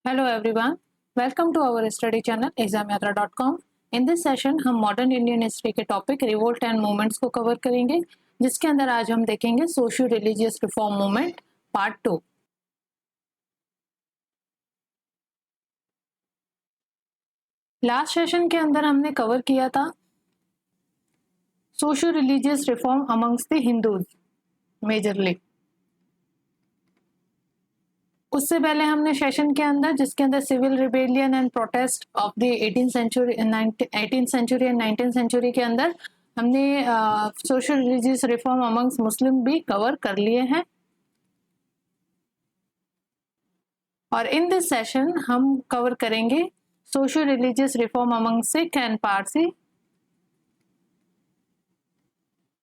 Hello everyone, welcome to our study channel examyatra.com। In this session हम modern Indian history के topic revolt and movements को cover करेंगे, जिसके अंदर आज हम देखेंगे socio religious reform movement part 2। Last session के अंदर हमने कवर किया था socio religious reform amongst the Hindus majorly. उससे पहले हमने सेशन के अंदर जिसके अंदर civil rebellion and protest of the 18th century and 19th century के अंदर हमने सोशल रिलीजियस रिफॉर्म अमंग्स मुस्लिम भी कवर कर लिए हैं। और इन दिस सेशन हम कवर करेंगे social religious reform among Sikh and Parsi.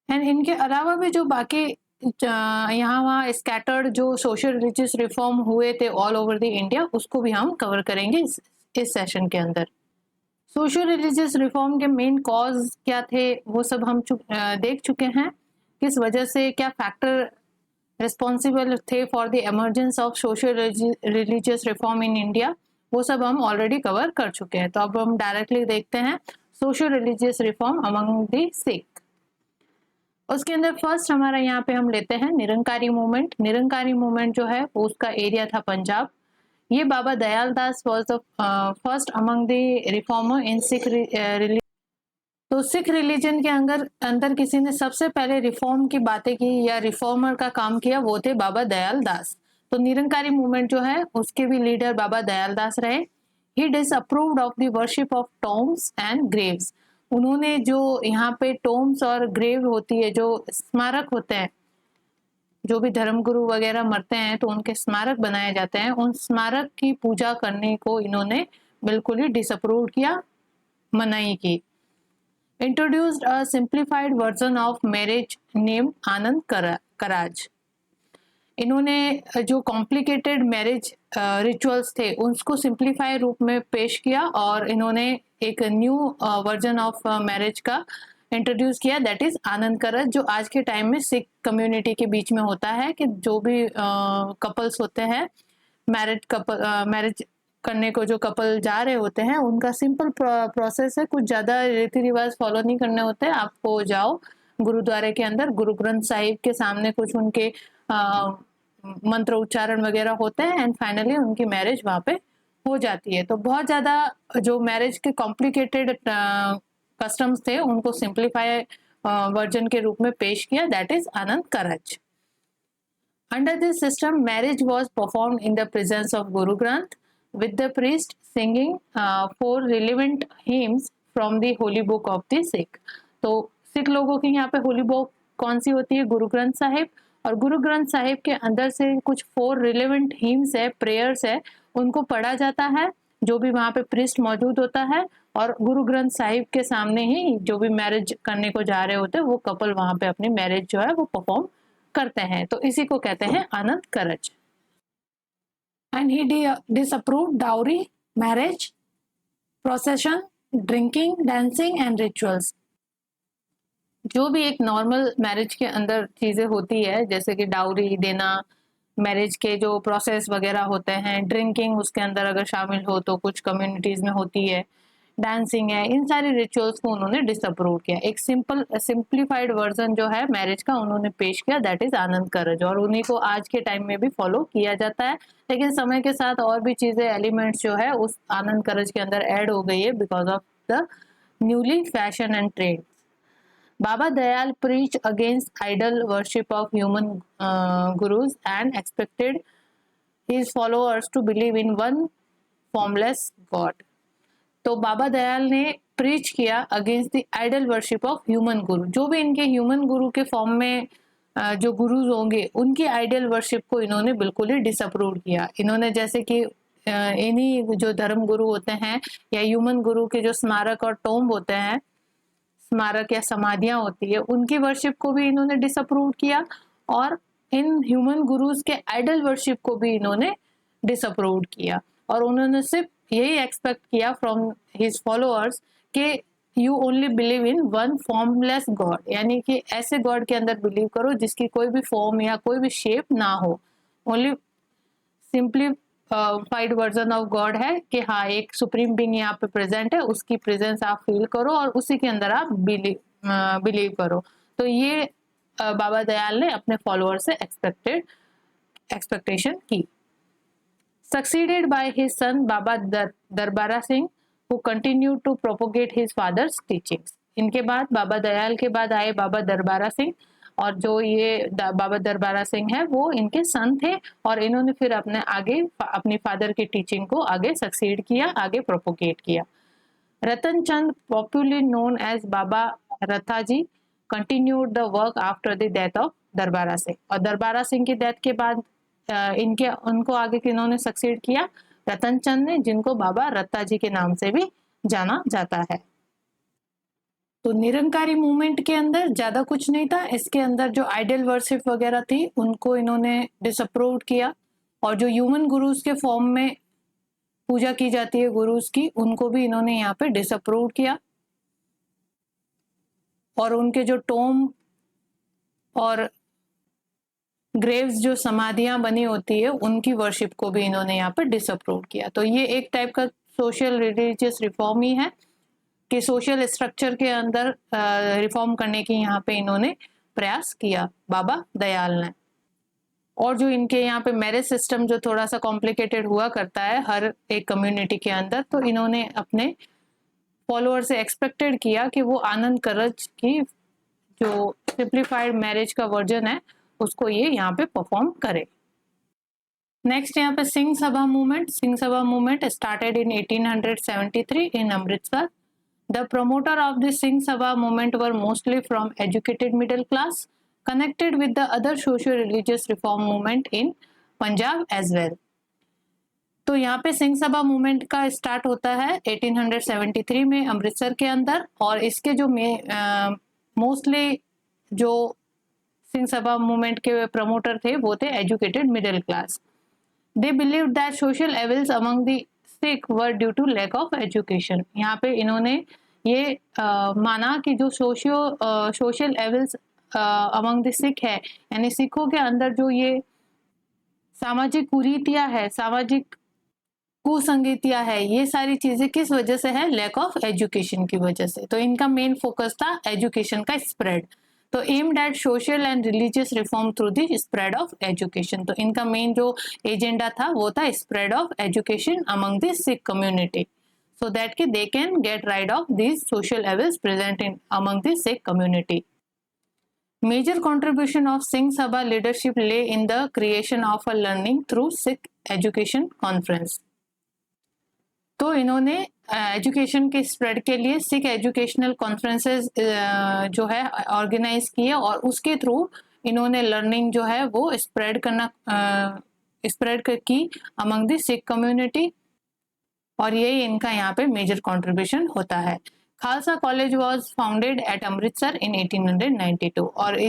And इनके अलावा भी जो बाकी यहाँ वहाँ स्कैटर्ड जो सोशल रिलीजियस रिफॉर्म हुए थे ऑल ओवर द इंडिया, उसको भी हम कवर करेंगे इस सेशन के अंदर। सोशल रिलीजियस रिफॉर्म के मेन कॉज क्या थे वो सब हम देख चुके हैं। किस वजह से, क्या फैक्टर रिस्पॉन्सिबल थे for the emergence of social religious reform in India, वो सब हम ऑलरेडी कवर कर चुके हैं। तो अब हम डायरेक्टली देखते हैं social religious reform among the Sikh. उसके अंदर फर्स्ट हमारा यहाँ पे हम लेते हैं निरंकारी मूवमेंट। निरंकारी मूवमेंट जो है वो उसका एरिया था पंजाब। ये Baba Dayal Das was the first among the reformer in Sikh religion. तो सिख रिलीजन के अंदर किसी ने सबसे पहले रिफॉर्म की बातें की या रिफॉर्मर का काम किया, वो थे बाबा दयाल दास। तो निरंकारी मूवमेंट जो है उसके भी लीडर बाबा दयाल दास रहे। He disapproved of the worship of tombs and graves. उन्होंने जो यहाँ पे टोम्स और ग्रेव होती है, जो स्मारक होते हैं, जो भी धर्मगुरु वगैरह मरते हैं तो उनके स्मारक बनाए जाते हैं, उन स्मारक की पूजा करने को इन्होंने बिल्कुल ही डिसअप्रूव किया, मनाही की। Introduced a simplified version of marriage name Anand Karaj. इन्होंने जो कॉम्प्लिकेटेड मैरिज रिचुअल्स थे उसको सिंप्लीफाई रूप में पेश किया और इन्होंने एक न्यू वर्जन ऑफ मैरिज का इंट्रोड्यूस किया, दैट इज आनंद करज, जो आज के टाइम में सिख कम्युनिटी के बीच में होता है कि जो भी कपल्स होते हैं, मैरिज करने को जो कपल जा रहे होते हैं, उनका सिंपल प्रोसेस है, कुछ ज्यादा रीति रिवाज फॉलो नहीं करने होते। आपको जाओ गुरुद्वारे के अंदर, गुरु ग्रंथ साहिब के सामने कुछ उनके मंत्र उच्चारण वगैरह होते हैं एंड फाइनली उनकी मैरिज वहां पे हो जाती है। तो बहुत ज्यादा जो मैरिज के कॉम्प्लिकेटेड कस्टम्स थे उनको सिंप्लीफाई वर्जन के रूप में पेश किया, दैट इज आनंद करज। Under this system, marriage was performed in the presence of Guru Granth, with the priest singing 4 relevant hymns from the holy book of the Sikh। तो सिख लोगों की यहाँ पे होली बुक कौन सी होती है? गुरु ग्रंथ साहिब। और गुरु ग्रंथ साहिब के अंदर से कुछ 4 रिलेवेंट हिम्स है, प्रेयर्स है, उनको पढ़ा जाता है, जो भी वहाँ पे प्रिस्ट मौजूद होता है। और गुरु ग्रंथ साहिब के सामने ही जो भी मैरिज करने को जा रहे होते हैं वो कपल वहाँ पे अपनी मैरिज जो है वो परफॉर्म करते हैं। तो इसी को कहते हैं Anand Karaj. And he disapproved dowry, marriage, procession, drinking, dancing and rituals. जो भी एक नॉर्मल मैरिज के अंदर चीजें होती है, जैसे कि डाउरी देना, मैरिज के जो प्रोसेस वगैरह होते हैं, ड्रिंकिंग उसके अंदर अगर शामिल हो तो कुछ कम्युनिटीज में होती है, डांसिंग है, इन सारी रिचुअल्स को उन्होंने डिसअप्रूव किया। एक सिंप्लीफाइड वर्जन जो है मैरिज का उन्होंने पेश किया, दैट इज आनंद करज। और उन्हीं को आज के टाइम में भी फॉलो किया जाता है, लेकिन समय के साथ और भी चीजें, एलिमेंट्स जो है उस आनंद करज के अंदर ऐड हो गई है because of the newly fashion and trend. Baba Dayal preached against idol worship of human gurus and expected his followers to believe in one formless God। तो बाबा दयाल ने प्रीच किया against the idol worship of human guru. जो भी इनके human गुरु के form में जो गुरुज होंगे उनकी आइडल वर्शिप को इन्होंने बिल्कुल ही डिसअप्रूव किया। इन्होंने जैसे कि इन्हीं जो धर्म गुरु होते हैं या ह्यूमन गुरु के जो स्मारक और टोम्ब होते हैं, स्मारक या समाधियां होती है, उनकी वर्शिप को भी इन्होंने डिसअप्रूव किया और इन ह्यूमन गुरुज के आइडल वर्शिप को भी इन्होंने डिसअप्रूव किया। और उन्होंने सिर्फ यही एक्सपेक्ट किया फ्रॉम हिज फॉलोअर्स कि you only believe in one formless God, यानी कि ऐसे गॉड के अंदर बिलीव करो जिसकी कोई भी फॉर्म या कोई भी शेप ना हो, only simply FIDE version of God है कि हाँ एक सुप्रीम बीइंग यहाँ पे प्रेजेंट है, उसकी प्रेजेंस आप फील करो और उसी के अंदर आप बिलीव करो। तो ये बाबा दयाल ने अपने फॉलोअर से एक्सपेक्टेशन की। Succeeded by his son Baba Darbara Singh who continued to propagate his father's teachings। इनके बाद बाबा दयाल के बाद आए बाबा दरबारा सिंह, और जो ये बाबा दरबारा सिंह है वो इनके सन थे, और इन्होंने फिर अपनी फादर की टीचिंग को आगे सक्सीड किया, आगे प्रोपोगेट किया। Ratan Chand popularly known as Baba Rathaji continued the work after the death of Darbara Singh, और दरबारा सिंह की डेथ के बाद उनको आगे किन्होंने सक्सीड किया? रतन चंद ने, जिनको बाबा रत्ता जी के नाम से भी जाना जाता है। तो निरंकारी मूवमेंट के अंदर ज्यादा कुछ नहीं था, इसके अंदर जो आइडल वर्शिप वगैरह थी उनको इन्होंने डिसअप्रूव किया, और जो ह्यूमन गुरुज के फॉर्म में पूजा की जाती है गुरुज की, उनको भी इन्होंने यहाँ पे डिसअप्रूव किया, और उनके जो टोम और ग्रेव्स जो समाधियां बनी होती है उनकी वर्शिप को भी इन्होंने यहाँ पर डिसअप्रूव किया। तो ये एक टाइप का सोशल रिलीजियस रिफॉर्म ही है कि सोशल स्ट्रक्चर के अंदर रिफॉर्म करने की यहाँ पे इन्होंने प्रयास किया बाबा दयाल ने। और जो इनके यहाँ पे मैरिज सिस्टम जो थोड़ा सा कॉम्प्लिकेटेड हुआ करता है हर एक कम्युनिटी के अंदर, तो इन्होंने अपने फॉलोअर से एक्सपेक्टेड किया कि वो आनंद करज की जो सिंप्लीफाइड मैरिज का वर्जन है उसको ये यहाँ पे परफॉर्म करे। नेक्स्ट यहाँ पे Singh Sabha movement. Singh Sabha movement started in 1873 in Amritsar. The promoter of the Singh Sabha movement were mostly from educated middle class connected with the other social religious reform movement in Punjab as well. तो यहाँ पे सिंह सभा मूवमेंट का स्टार्ट होता है 1873 में अमृतसर के अंदर, और इसके जो मोस्टली जो सिंह सभा मूवमेंट के प्रमोटर थे वो थे educated middle class. They believe that social evils among the Sikh were due to lack of education. यहाँ पे इन्होंने ये माना कि जो social evils among the Sikh है, यानी सिखों के अंदर जो ये सामाजिक कुरीतियां है, सामाजिक कुसंगतियां है, ये सारी चीजें किस वजह से है? लैक ऑफ एजुकेशन की वजह से। तो इनका मेन फोकस था एजुकेशन का स्प्रेड। तो aimed at social and religious reform through the spread of education. तो इनका मेन जो एजेंडा था वो था spread of education among the Sikh community, so that they can get rid of these social evils present in among the Sikh community. Major contribution of Singh Sabha leadership lay in the creation of a learning through Sikh education conference. तो इन्होंने education के spread के लिए Sikh educational conferences जो है organise किए, और उसके थ्रू इन्होंने लर्निंग जो है वो स्प्रेड की अमंग द सिख कम्युनिटी, और यही इनका यहाँ पे मेजर कंट्रीब्यूशन होता है। Khalsa college was founded at Amritsar in 1892, और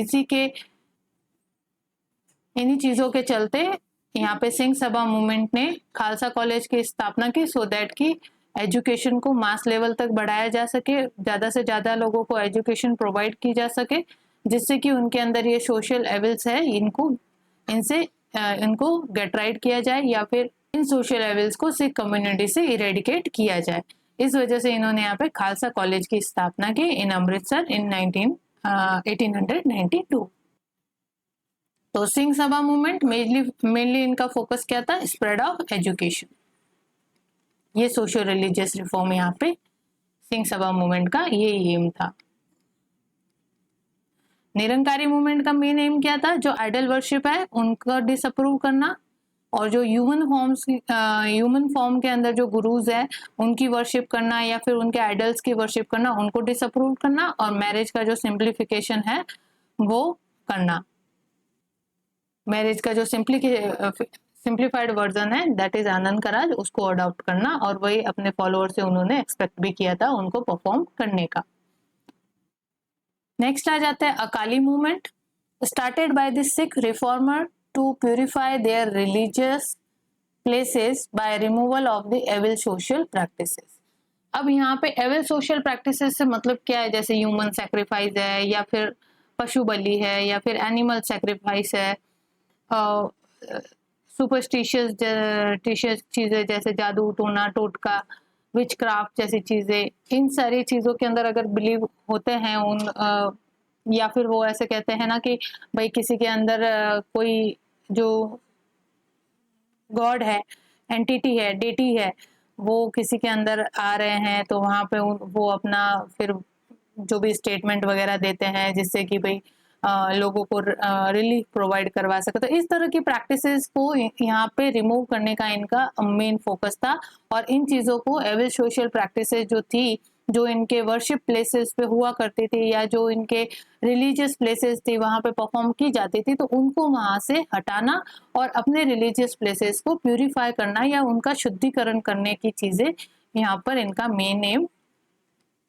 इन्हीं चीजों के चलते यहाँ पे सिंह सभा मूवमेंट ने खालसा कॉलेज की स्थापना की, सो दैट कि एजुकेशन को मास लेवल तक बढ़ाया जा सके, ज्यादा से ज्यादा लोगों को एजुकेशन प्रोवाइड की जा सके, जिससे कि उनके अंदर ये सोशल एविल्स है इनको गेट राइट किया जाए, या फिर इन सोशल एविल्स को सिख कम्युनिटी से इरेडिकेट किया जाए। इस वजह से इन्होंने यहाँ पे खालसा कॉलेज की स्थापना की इन अमृतसर इन 1892। तो सिंह सभा मूवमेंट मेनली इनका फोकस क्या था? Spread of education. ये सोशल रिलीजियस रिफॉर्म यहाँ पे सिंह सभा मूवमेंट का ये एम था। निरंकारी मूवमेंट का मेन एम क्या था? जो आइडल वर्शिप है उनका डिसअप्रूव करना, और जो ह्यूमन फॉर्म के अंदर जो गुरुज है उनकी वर्शिप करना, या फिर उनके आइडल्स की वर्शिप करना, उनको डिसअप्रूव करना, और मैरिज का जो सिंप्लीफिकेशन है वो करना। मैरिज का जो सिंप्लीफाइड वर्जन है दैट इज आनंद कराज, उसको अडॉप्ट करना, और वही अपने फॉलोअर से उन्होंने एक्सपेक्ट भी किया था उनको परफॉर्म करने का। नेक्स्ट आ जाता है Akali movement. Started by the Sikh reformer to purify their religious places by removal of the evil social practices। अब यहाँ पे evil social practices से मतलब क्या है? जैसे ह्यूमन सैक्रिफाइस है, या फिर पशु बलि है, या फिर एनिमल सैक्रिफाइस है, सुपरस्टिशियस टिशियस चीजें जैसे जादू टोना टोटका विच क्राफ्ट जैसी चीजें, इन सारी चीजों के अंदर अगर बिलीव होते हैं उन या फिर वो ऐसे कहते हैं ना कि भाई किसी के अंदर कोई जो गॉड है, एंटिटी है, डेटी है, वो किसी के अंदर आ रहे हैं तो वहां पे वो अपना फिर जो भी स्टेटमेंट वगैरह देते हैं जिससे कि भाई लोगों को रिलीफ प्रोवाइड करवा सके। तो इस तरह की प्रैक्टिसेस को यहाँ पे रिमूव करने का इनका मेन फोकस था। और इन चीजों को एविल सोशल प्रैक्टिसेस जो थी, जो इनके वर्शिप प्लेसेस पे हुआ करती थी या जो इनके रिलीजियस प्लेसेस थी वहां पे परफॉर्म की जाती थी, तो उनको वहां से हटाना और अपने रिलीजियस प्लेसेस को प्यूरिफाई करना या उनका शुद्धिकरण करने की चीजें यहाँ पर इनका मेन एम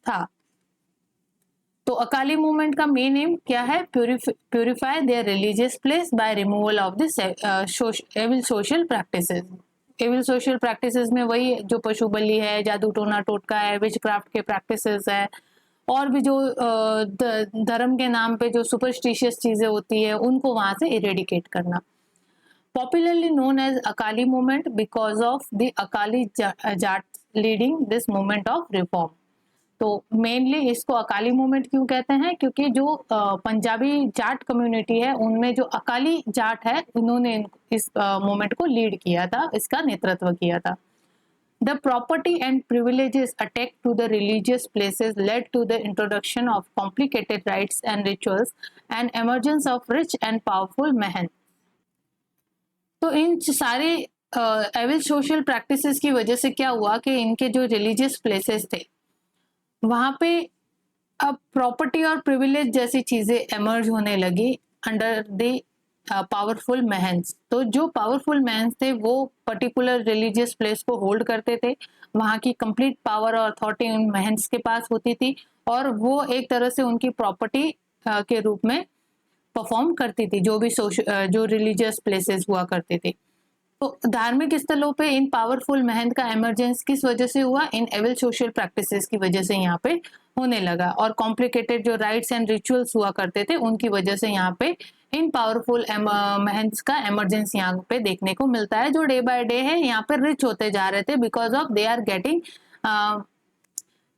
था। तो अकाली मूवमेंट का मेन एम क्या है? Purify their religious place by removal of this evil social practices. Evil social practices में वही जो पशु बलि है, जादू टोना टोटका है, विच क्राफ्ट के प्रैक्टिसेस है, और भी जो धर्म के नाम पे जो सुपरस्टिशियस चीजें होती है उनको वहां से इरेडिकेट करना। Popularly known as Akali movement because of the Akali Jat leading this movement of reform. तो मेनली इसको अकाली मूवमेंट क्यों कहते हैं? क्योंकि जो पंजाबी जाट कम्युनिटी है उनमें जो अकाली जाट है उन्होंने इस मूवमेंट को लीड किया था, इसका नेतृत्व किया था। The property and privileges attacked to the religious places led to the introduction of complicated rites and rituals and emergence of rich and powerful महंत। तो इन सारे एविल सोशल प्रैक्टिसेस की वजह से क्या हुआ कि इनके जो रिलीजियस प्लेसेस थे वहां पे अब प्रॉपर्टी और प्रिविलेज जैसी चीजें एमर्ज होने लगी अंडर द पावरफुल महंस। तो जो पावरफुल महंस थे वो पर्टिकुलर रिलीजियस प्लेस को होल्ड करते थे, वहां की कंप्लीट पावर और अथॉरिटी उन महंस के पास होती थी और वो एक तरह से उनकी प्रॉपर्टी के रूप में परफॉर्म करती थी जो भी जो रिलीजियस प्लेसेस हुआ करते थे। तो धार्मिक स्थलों पे इन पावरफुल महंत का एमरजेंस किस वजह से हुआ? इन एविल सोशल प्रैक्टिसेस की वजह से यहाँ पे होने लगा। और कॉम्प्लिकेटेड जो राइट्स एंड रिचुअल्स हुआ करते थे उनकी वजह से यहाँ पे इन पावरफुल महंट्स का एमरजेंस यहाँ पे देखने को मिलता है, जो डे बाय डे है यहाँ पे रिच होते जा रहे थे because of they are getting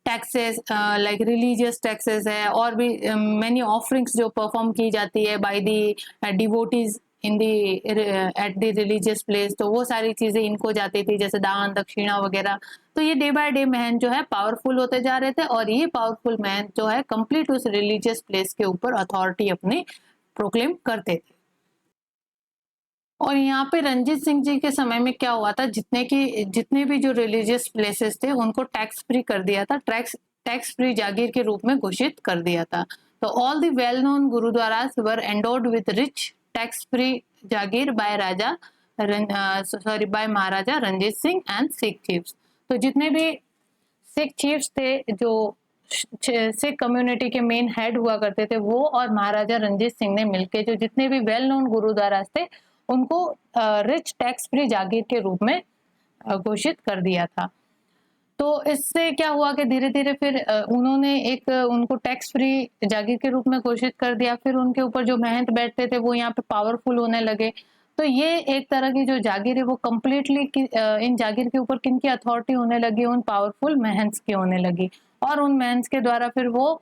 taxes like religious taxes है और भी मेनी ऑफरिंग्स जो परफॉर्म की जाती है by the devotees in the at the religious place. तो वो सारी चीजें इनको जाती थी जैसे दान दक्षिणा वगैरह। तो ये डे बाय डे महंत जो है पावरफुल होते जा रहे थे और ये पावरफुल महंत जो है कंप्लीट उस रिलीजियस प्लेस के ऊपर अथॉरिटी अपनी प्रोक्लेम करते थे। और यहाँ पे रंजीत सिंह जी के समय में क्या हुआ था, जितने भी जो रिलीजियस प्लेसेस थे उनको टैक्स फ्री कर दिया था, टैक्स फ्री जागीर के रूप में घोषित कर दिया था। तो all the well known gurdwaras were endowed with rich tax free jagir by Maharaja Ranjit Singh and Sikh chiefs. तो जितने भी सिख चीफ्स थे, जो सिख कम्युनिटी के मेन हेड हुआ करते थे, वो और महाराजा रंजीत सिंह ने मिलकर जो जितने भी वेल नोन गुरुद्वारास थे उनको रिच टैक्स फ्री जागीर के रूप में घोषित कर दिया था। तो इससे क्या हुआ कि धीरे धीरे फिर उन्होंने उनको टैक्स फ्री जागीर के रूप में घोषित कर दिया। फिर उनके ऊपर जो महंत बैठते थे वो यहाँ पे पावरफुल होने लगे। तो ये एक तरह की जो जागीर है वो कम्प्लीटली इन जागीर के ऊपर किनकी अथॉरिटी होने लगी? उन पावरफुल महंट्स की होने लगी। और उन महंट्स के द्वारा फिर वो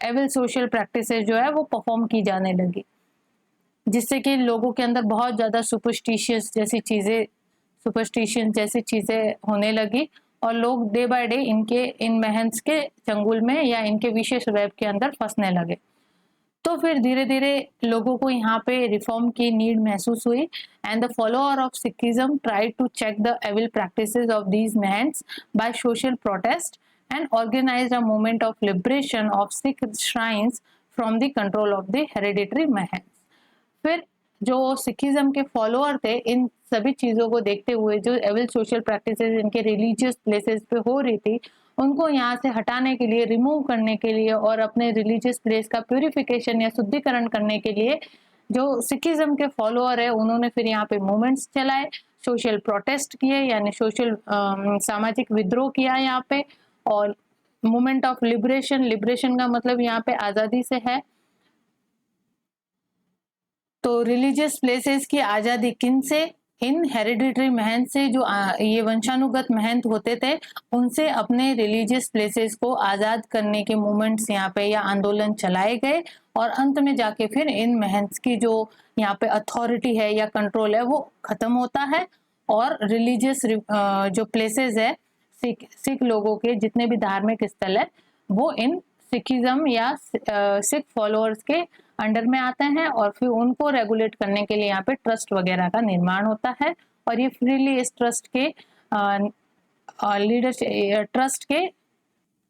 एविल सोशल प्रैक्टिसेस जो है वो परफॉर्म की जाने लगी, जिससे कि लोगों के अंदर बहुत ज्यादा सुपरस्टिशियन जैसी चीजें होने लगी और लोग डे बाय डे इन महंट्स के चंगुल में या इनके विशेष वेब के अंदर फंसने लगे। तो फिर धीरे धीरे लोगों को यहाँ पे रिफॉर्म की नीड महसूस हुई and the follower of Sikhism tried to check the evil practices of these mahants by social protest and organised a movement of liberation of Sikh shrines from the control of the hereditary mahants. फिर जो Sikhism के follower थे, इन सभी चीजों को देखते हुए जो एविल सोशल प्रैक्टिसेस इनके रिलीजियस प्लेसेस पे हो रही थी, उनको यहाँ से हटाने के लिए, रिमूव करने के लिए और अपने रिलीजियस प्लेस का प्यूरिफिकेशन या शुद्धिकरण करने के लिए जो सिखिज्म के फॉलोअर है उन्होंने फिर यहाँ पे मूवमेंट्स चलाए, सोशल प्रोटेस्ट किए, यानी सोशल सामाजिक विद्रोह किया यहाँ पे। और मूवमेंट ऑफ लिबरेशन का मतलब यहाँ पे आजादी से है। तो रिलीजियस प्लेसेस की आजादी किन से? इन हेरिडिटरी महंत से जो ये वंशानुगत महंत होते थे, उनसे अपने रिलीजियस प्लेसेस को आज़ाद करने के मूवमेंट्स यहाँ पे या आंदोलन चलाए गए, और अंत में जाके फिर इन महंत की जो यहाँ पे अथॉरिटी है या कंट्रोल है वो खत्म होता है, और रिलीजियस जो प्लेसेस है, सिख लोगों के जितने भी धार्मिक स्थल है, वो इन सिखिज्म या सिख फॉलोअर्स के अंडर में आते हैं, और फिर उनको रेगुलेट करने के लिए यहाँ पे ट्रस्ट वगैरह का निर्माण होता है, और ये फ्रीली इस ट्रस्ट के लीडरशिप, ट्रस्ट के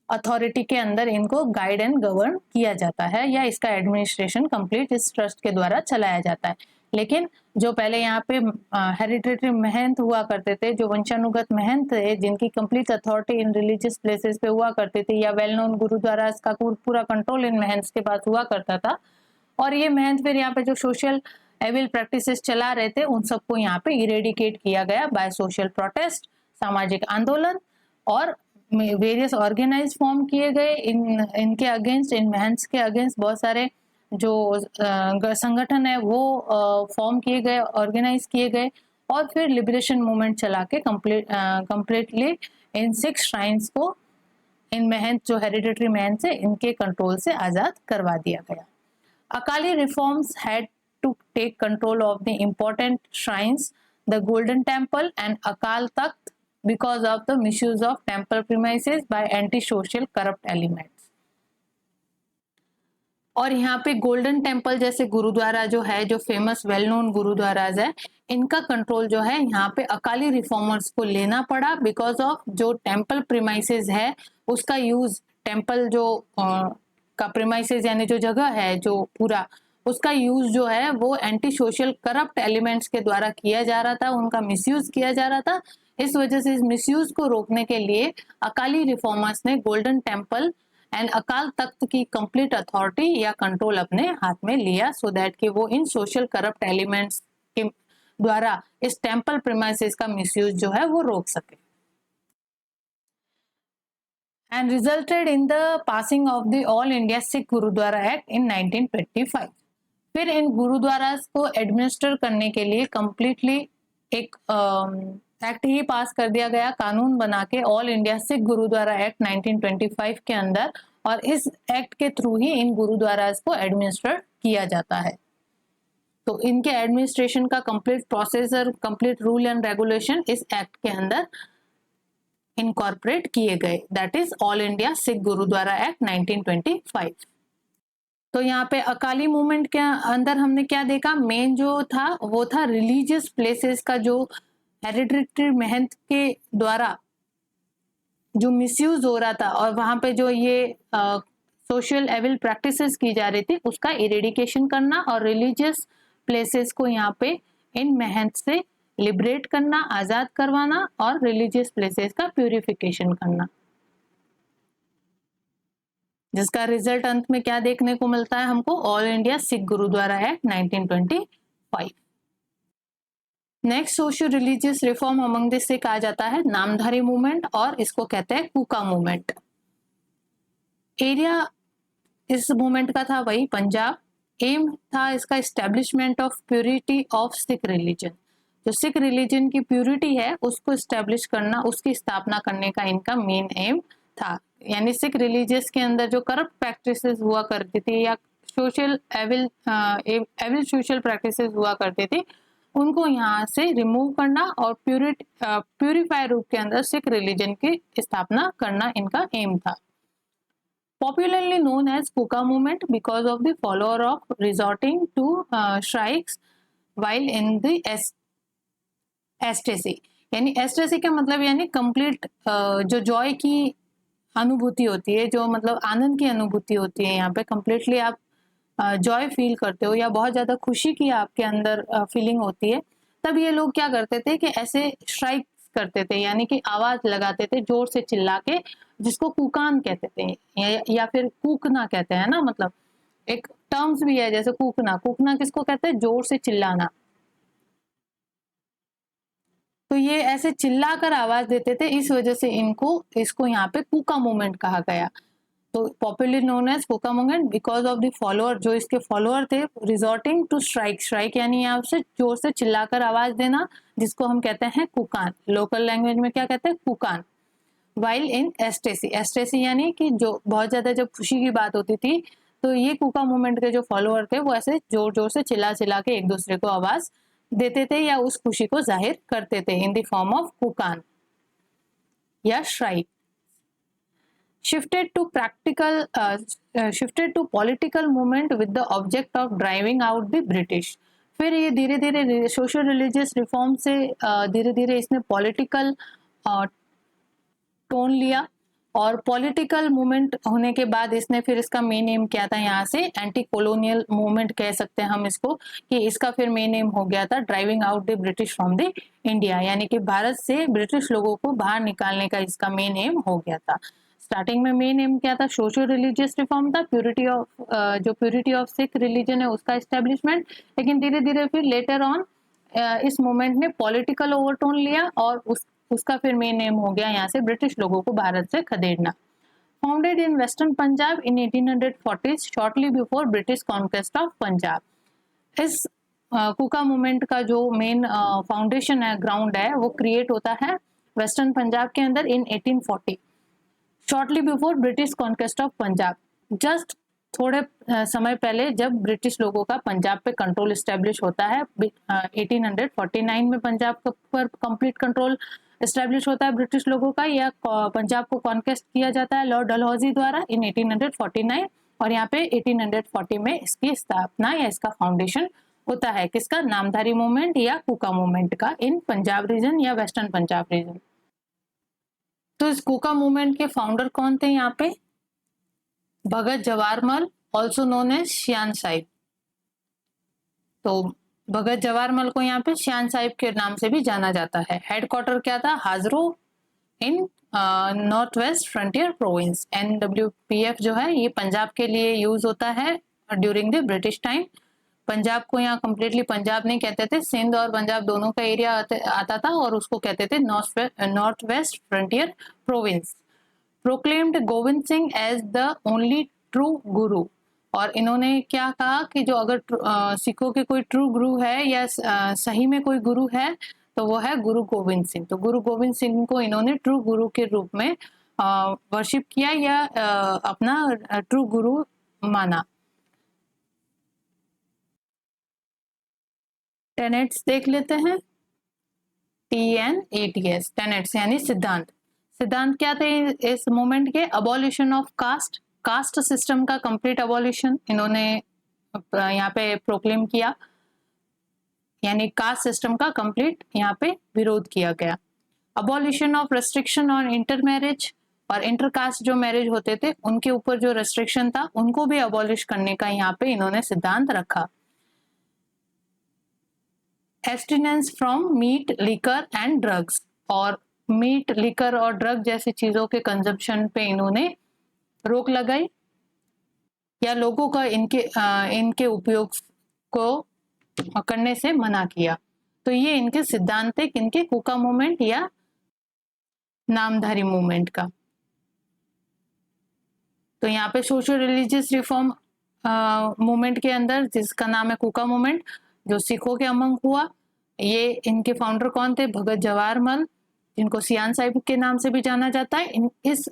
अथॉरिटी के अंदर इनको गाइड एंड गवर्न किया जाता है, या इसका एडमिनिस्ट्रेशन कंप्लीट इस ट्रस्ट के द्वारा चलाया जाता है। लेकिन जो पहले यहाँ पे हेरिडिटरी महंत हुआ करते थे, जो वंशानुगत महंत थे, जिनकी complete authority in religious places पे हुआ करती थी, या वेल नोन गुरुद्वारा का पूरा कंट्रोल इन महंत के पास हुआ करता था, और ये महंत फिर यहाँ पे जो सोशल एविल प्रैक्टिसेस चला रहे थे, उन सबको यहाँ पे इरेडिकेट किया गया बाय सोशल प्रोटेस्ट, सामाजिक आंदोलन, और वेरियस ऑर्गेनाइज फॉर्म किए गए इनके अगेंस्ट, इन महंट्स के अगेंस्ट बहुत सारे जो संगठन है वो फॉर्म किए गए, ऑर्गेनाइज किए गए, और फिर लिबरेशन मूवमेंट चला के कंप्लीटली इन 6 श्राइन्स को इन महंत जो हेरिडिटरी महंत से इनके कंट्रोल से आजाद करवा दिया गया। Akali reforms had to take control of the important shrines, the Golden Temple and Akal Takht, because of the misuse of temple premises by anti-social corrupt elements. और यहाँ पे गोल्डन टेम्पल जैसे गुरुद्वारा जो है, जो फेमस वेल नोन गुरुद्वाराज है, इनका control जो है यहाँ पे अकाली रिफॉर्मर्स को लेना पड़ा, बिकॉज ऑफ जो टेम्पल प्रीमाइसेस है उसका यूज, टेम्पल जो का प्रीमाइसेस यानी जो जगह है, जो पूरा उसका यूज जो है वो एंटी सोशल करप्ट एलिमेंट्स के द्वारा किया जा रहा था, उनका मिसयूज किया जा रहा था। इस वजह से इस मिसयूज को रोकने के लिए अकाली रिफॉर्मर्स ने golden temple and Akal Takht की कंप्लीट अथॉरिटी या कंट्रोल अपने हाथ में लिया, सो दैट कि वो इन सोशल करप्ट एलिमेंट्स के द्वारा इस टेम्पल प्रीमाइसेस का मिसयूज जो है वो रोक सके। And resulted in the passing of the All India Sikh Gurudwara Act in 1925. फिर इन गुरुद्वारास को एडमिनिस्टर करने के लिए कंप्लीटली एक एक्ट ही पास कर दिया गया, कानून बना के, all India Sikh gurdwara act 1925 के अंदर, और इस एक्ट के थ्रू ही इन गुरुद्वारास को एडमिनिस्टर किया जाता है। तो इनके एडमिनिस्ट्रेशन का कंप्लीट प्रोसेस और कंप्लीट रूल एंड रेगुलेशन इस एक्ट के अंदर इनकॉर्पोरेट किए गए, that is all India Sikh gurdwara act 1925। तो यहाँ पे अकाली मूवमेंट के अंदर हमने क्या देखा, मेन जो था वो था रिलीजियस प्लेसेस का जो हेरिडिटरी महंत के द्वारा जो मिसयूज हो रहा था, और वहां पे जो ये सोशल एविल प्रैक्टिसेस की जा रही थी, उसका इरेडिकेशन करना, और रिलीजियस प्लेसेस को यहाँ पे इन महंत से लिबरेट करना, आजाद करवाना, और रिलीजियस प्लेसेस का प्यूरिफिकेशन करना, जिसका रिजल्ट अंत में क्या देखने को मिलता है हमको, all India Sikh gurdwara act 1925। Next social religious reform among the Sikh आ जाता है नामधारी मूवमेंट, और इसको कहते हैं कूका मूवमेंट। एरिया इस मूवमेंट का था वही पंजाब। एम था इसका establishment of purity of Sikh religion, जो सिख रिलीजन की प्योरिटी है उसको एस्टेब्लिश करना, उसकी स्थापना करने का इनका मेन एम था। यानी सिख रिलीजियस के अंदर जो करप्ट प्रैक्टिसेस हुआ करती थी, या सोशल एविल सोशल प्रैक्टिसेस हुआ करती थी, उनको यहाँ से रिमूव करना, और प्यूरिफाई रूप के अंदर सिख रिलीजन की स्थापना करना इनका एम था। Popularly known as Kuka movement because of the follower of resorting to strikes while in the ecstasy। यानी ecstasy का मतलब यानी कंप्लीट जो जॉय की अनुभूति होती है, जो मतलब आनंद की अनुभूति होती है, यहाँ पे कंप्लीटली आप जॉय फील करते हो, या बहुत ज्यादा खुशी की आपके अंदर फीलिंग होती है, तब ये लोग क्या करते थे कि ऐसे स्ट्राइक करते थे, यानी कि आवाज लगाते थे जोर से चिल्ला के, जिसको कुकान कहते थे, या फिर कूकना कहते हैं ना, मतलब एक टर्म्स भी है जैसे कूकना। कूकना किसको कहते हैं, जोर से चिल्लाना। तो ये ऐसे चिल्लाकर आवाज देते थे, इस वजह से इसको यहाँ पे कूका मूवमेंट कहा गया। तो popularly known as Kuka movement because of the follower, जो इसके फॉलोअर थे, रिजॉर्टिंग टू स्ट्राइक। स्ट्राइक यानी यहाँ से जोर से चिल्लाकर आवाज देना, जिसको हम कहते हैं कुकान। लोकल लैंग्वेज में क्या कहते हैं? कुकान। वाइल इन एस्टेसी, एस्टेसी यानी कि जो बहुत ज्यादा जब खुशी की बात होती थी तो ये कुका मूवमेंट के जो फॉलोअर थे वो ऐसे जोर जोर से चिल्ला चिल्ला के एक दूसरे को आवाज देते थे या उस खुशी को जाहिर करते थे इन द फॉर्म ऑफ कुकान या shrike. shifted to political movement with the object of driving out the British। फिर ये धीरे धीरे सोशल रिलीजियस रिफॉर्म से धीरे धीरे इसने पॉलिटिकल टोन लिया, और पॉलिटिकल मूवमेंट होने के बाद इसने फिर इसका मेन एम क्या था, यहाँ से एंटी कॉलोनियल मूवमेंट कह सकते हैं हम इसको, कि इसका फिर मेन एम हो गया था driving out the British from the India, यानी कि भारत से ब्रिटिश लोगों को बाहर निकालने का इसका मेन एम हो गया था। स्टार्टिंग में मेन एम क्या था? सोशल रिलीजियस रिफॉर्म था, प्योरिटी ऑफ जो प्योरिटी ऑफ सिख रिलीजन है उसका एस्टेब्लिशमेंट। लेकिन धीरे धीरे फिर लेटर ऑन इस मूवमेंट ने पॉलिटिकल ओवरटोन लिया और उसका फिर मेन एम हो गया यहाँ से ब्रिटिश लोगों को भारत से खदेड़ना। Founded in western Punjab in 1840s, shortly before British conquest of Punjab. इस कुका मूवमेंट का जो मेन फाउंडेशन है, ग्राउंड है, वो क्रिएट होता है वेस्टर्न पंजाब के अंदर इन 1840, shortly before British conquest of Punjab. Just थोड़े समय पहले जब ब्रिटिश लोगों का पंजाब पे कंट्रोल एस्टेब्लिश होता है। 1849 में पंजाब पर कंप्लीट कंट्रोल एस्टेब्लिश होता है ब्रिटिश लोगों का, या पंजाब को कॉन्क्वेस्ट किया जाता है लॉर्ड डलहौजी द्वारा इन 1849, और यहाँ पे 1840 में इसकी स्थापना या इसका फाउंडेशन होता है किसका? नामधारी मूवमेंट या कुका मूवमेंट का इन पंजाब रीजन या वेस्टर्न पंजाब रीजन। तो इस कुका मूवमेंट के फाउंडर कौन थे यहाँ पे? Bhagat Jawaharmal, also known as Shyan Sahib. तो भगत जवाहरमल को यहाँ पे श्यान साहिब के नाम से भी जाना जाता है। हेडक्वार्टर क्या था? Hazro in north waste frontier province. NWPF जो है ये पंजाब के लिए यूज होता है during the British time. Punjab को यहाँ कंप्लीटली पंजाब नहीं कहते थे, सिंध और पंजाब दोनों का एरिया आता था और उसको कहते थे North waste frontier Province. Proclaimed Govind Singh as the only true guru, और इन्होंने क्या कहा कि जो अगर सिखों के कोई ट्रू गुरु है या सही में कोई गुरु है तो वो है गुरु गोविंद सिंह। तो गुरु गोविंद सिंह को इन्होंने ट्रू गुरु के रूप में वर्शिप किया या अपना ट्रू गुरु माना। टेनेट्स देख लेते हैं। TNATS, टेनेट्स यानी सिद्धांत। सिद्धांत क्या थे इस मूवमेंट के? Abolition of caste, caste system का कंप्लीट अबॉलिशन इन्होंने यहाँ पे प्रोक्लेम किया, यानी कास्ट सिस्टम का कंप्लीट यहाँ पे विरोध किया गया। Abolition of restriction on inter marriage, और इंटरकास्ट जो मैरिज होते थे उनके ऊपर जो रेस्ट्रिक्शन था उनको भी अबॉलिश करने का यहाँ पे इन्होंने सिद्धांत रखा। Abstinence from meat, liquor and drugs, और मीट, लिकर और ड्रग जैसी चीजों के कंजम्पशन पे इन्होंने रोक लगाई या लोगों का इनके उपयोग को करने से मना किया। तो ये इनके सिद्धांत थे इनके कुका मूवमेंट या नामधारी मूवमेंट का। तो यहाँ पे सोशल रिलीजियस रिफॉर्म मूवमेंट के अंदर जिसका नाम है कुका मूवमेंट, जो सिखों के अमंग हुआ, ये इनके फाउंडर कौन थे? भगत जवाहरमल, जिनको सियान साहिब के नाम से भी जाना जाता है। इस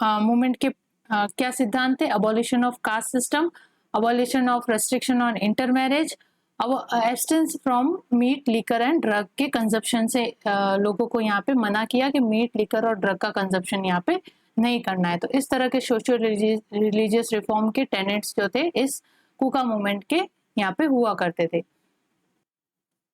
मूवमेंट के क्या सिद्धांत थे? Abolition of caste system, abolition of restriction on inter marriage, अब abstinence from meat, liquor and drug के कंजप्शन से लोगों को यहाँ पे मना किया कि मीट, लिकर और ड्रग का कंजप्शन यहाँ पे नहीं करना है। तो इस तरह के सोशल रिलीजियस रिफॉर्म के टेनेट्स जो थे इस कुका मूवमेंट के यहाँ पे हुआ करते थे।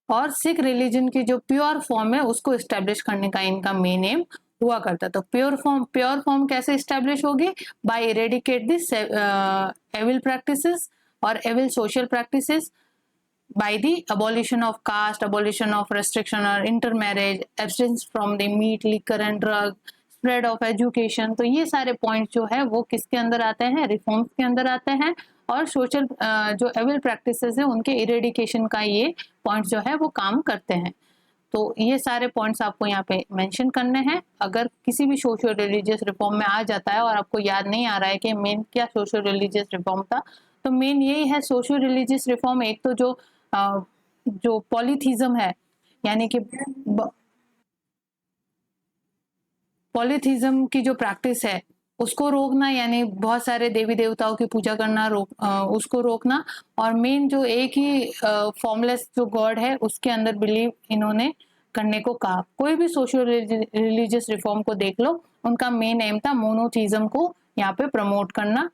और सिख रिलीजन की जो प्योर फॉर्म है उसको एस्टेब्लिश करने का इनका मेन एम हुआ करता। तो प्योर फॉर्म कैसे एस्टेब्लिश होगी? By eradicate this evil practices और evil social practices, by the abolition of caste, abolition of restriction or intermarriage, abstinence from the meat, liquor and drug, spread of education। तो ये सारे point जो है वो किसके अंदर आते हैं? रिफॉर्म्स के अंदर आते हैं। और सोशल जो एविल प्रैक्टिसेस है उनके इरेडिकेशन का ये पॉइंट जो है वो काम करते हैं। तो ये सारे पॉइंट्स आपको यहाँ पे मेंशन करने हैं। अगर किसी भी सोशल रिलीजियस रिफॉर्म में आ जाता है और आपको याद नहीं आ रहा है कि मेन क्या सोशल रिलीजियस रिफॉर्म था, तो मेन यही है सोशल रिलीजियस रिफॉर्म। एक तो जो पॉलीथीज्म है, यानी कि पॉलीथीज्म की जो प्रैक्टिस है उसको रोकना, यानी बहुत सारे देवी देवताओं की पूजा करना उसको रोकना, और मेन जो एक ही फॉर्मलेस जो गॉड है उसके अंदर बिलीव इन्होंने करने को कहा। कोई भी सोशल रिलीजियस रिफॉर्म को देख लो, उनका मेन एम था मोनोथीज्म को यहाँ पे प्रमोट करना,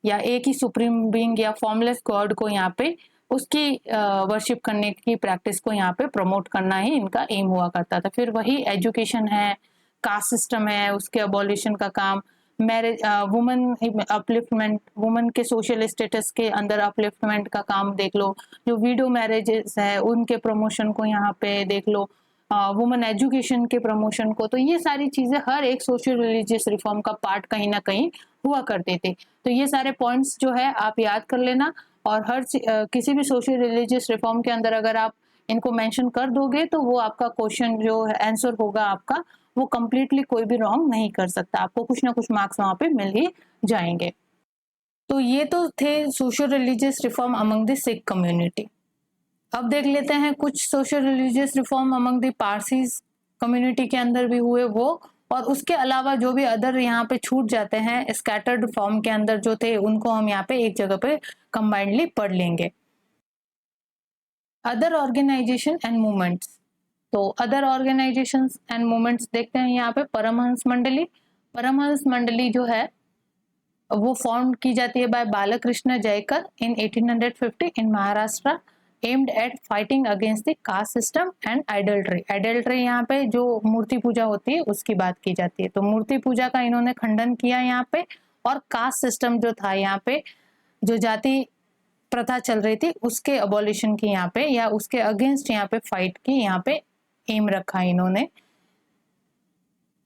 या एक ही सुप्रीम बीइंग या फॉर्मलेस गॉड को यहाँ पे उसकी वर्शिप करने की प्रैक्टिस को यहाँ पे प्रमोट करना ही इनका एम हुआ करता था। फिर वही एजुकेशन है, कास्ट सिस्टम है, उसके अबॉलिशन का काम, मैरिज, वुमेन अपलिफ्टमेंट, वुमेन के सोशल स्टेटस के अंदर अपलिफ्टमेंट का काम देख लो, जो विडो मैरिजेस है उनके प्रमोशन को यहाँ पे देख लो, वुमेन एजुकेशन के प्रमोशन को। तो ये सारी चीजें हर एक सोशल रिलीजियस रिफॉर्म का पार्ट कहीं ना कहीं हुआ करते थे। तो ये सारे पॉइंट्स जो है आप याद कर लेना, और किसी भी सोशल रिलीजियस रिफॉर्म के अंदर अगर आप इनको मेंशन कर दोगे तो वो आपका क्वेश्चन जो आंसर होगा आपका, वो कंप्लीटली कोई भी रॉन्ग नहीं कर सकता, आपको कुछ ना कुछ मार्क्स वहां पे मिल ही जाएंगे। तो ये तो थे social religious reform among the Sikh community. अब देख लेते हैं कुछ social religious reform among the Parsis community के अंदर भी हुए वो, और उसके अलावा जो भी अदर यहाँ पे छूट जाते हैं स्कैटर्ड फॉर्म के अंदर जो थे, उनको हम यहाँ पे एक जगह पे कंबाइंडली पढ़ लेंगे। अदर ऑर्गेनाइजेशन एंड मूवमेंट्स, तो अदर ऑर्गेनाइजेशन एंड मूवमेंट्स देखते हैं यहाँ पे। परमहंस मंडली, परमहंस मंडली जो है वो फॉर्म की जाती है by Balkrishna Jaykar in 1850 in Maharashtra, aimed at fighting against the caste system and idolatry. Idolatry यहाँ पे जो मूर्ति पूजा होती है उसकी बात की जाती है। तो मूर्ति पूजा का इन्होंने खंडन किया यहाँ पे, और कास्ट सिस्टम जो था यहाँ पे, जो जाति प्रथा चल रही थी उसके अबॉलिशन की यहाँ पे, या उसके अगेंस्ट यहाँ पे फाइट की यहाँ पे एम रखा इन्होंने,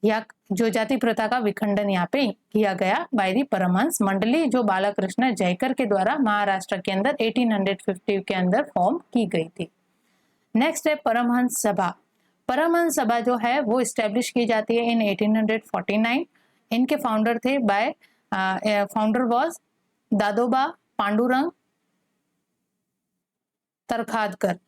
या जो जाति प्रथा का विखंडन यहाँ पे किया गया बाय दी परमहंस मंडली, जो बालकृष्ण जयकर के द्वारा महाराष्ट्र के अंदर 1850 के अंदर फॉर्म की गई थी। नेक्स्ट है परमहंस सभा। परमहंस सभा जो है वो स्टैब्लिश की जाती है इन 1849। इनके फाउंडर थे फाउंडर वॉज दादोबा पांडुरंग तरखादकर।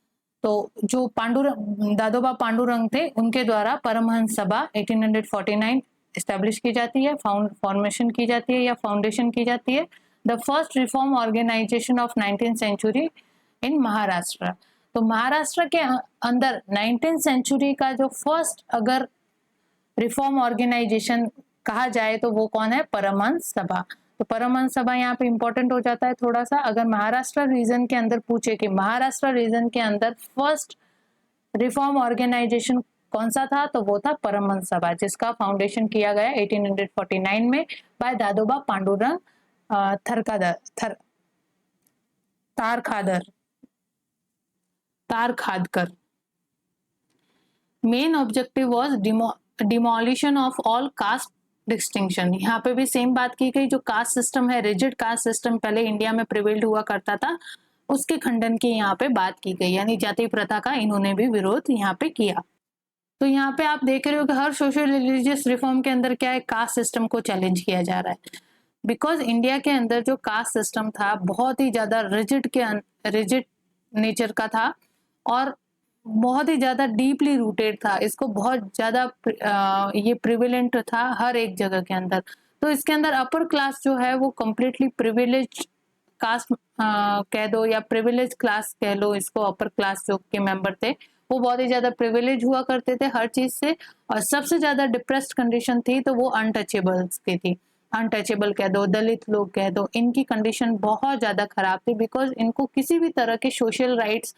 तो जो दादोबा पांडुरंग थे उनके द्वारा परमहंस सभा 1849 एस्टेब्लिश की जाती है, फॉर्मेशन की जाती है या फाउंडेशन की जाती है। The first reform organisation of 19th century in Maharashtra. तो महाराष्ट्र के अंदर 19th सेंचुरी का जो फर्स्ट अगर रिफॉर्म ऑर्गेनाइजेशन कहा जाए तो वो कौन है? परमहंस सभा। तो परमहंस सभा यहाँ पे इंपॉर्टेंट हो जाता है थोड़ा सा। अगर महाराष्ट्र रीजन के अंदर पूछे कि महाराष्ट्र रीजन के अंदर फर्स्ट रिफॉर्म ऑर्गेनाइजेशन कौन सा था, तो वो था परमहंस सभा, जिसका फाउंडेशन किया गया 1849 में by Dadoba Pandurang Tarkhadkar. Main objective was demolition of all caste distinction. यहाँ पे भी सेम बात की गई, जो कास्ट सिस्टम है, रिजिड कास्ट सिस्टम पहले इंडिया में प्रिवेल्ड हुआ करता था, उसके खंडन की यहाँ पे बात की गई, यानी जाति प्रथा का इन्होंने भी विरोध यहाँ पे किया। तो यहाँ पे आप देख रहे हो कि हर सोशल रिलीजियस रिफॉर्म के अंदर क्या है, कास्ट सिस्टम को चैलेंज किया जा रहा है। बिकॉज इंडिया के अंदर जो कास्ट सिस्टम था बहुत ही ज्यादा रिजिड नेचर का था और बहुत ही ज्यादा डीपली रूटेड था। इसको बहुत ज्यादा ये प्रिविलेंट था हर एक जगह के अंदर। तो इसके अंदर अपर क्लास जो है वो कम्प्लीटली प्रिविलेज कास्ट कह दो या प्रिविलेज क्लास कह लो इसको, अपर क्लास जो के मेंबर थे वो बहुत ही ज्यादा प्रिविलेज हुआ करते थे हर चीज से। और सबसे ज्यादा डिप्रेस्ड कंडीशन थी तो वो अनटचेबल्स की थी। अनटचेबल कह दो, दलित लोग कह दो, इनकी कंडीशन बहुत ज्यादा खराब थी, बिकॉज इनको किसी भी तरह के सोशल राइट्स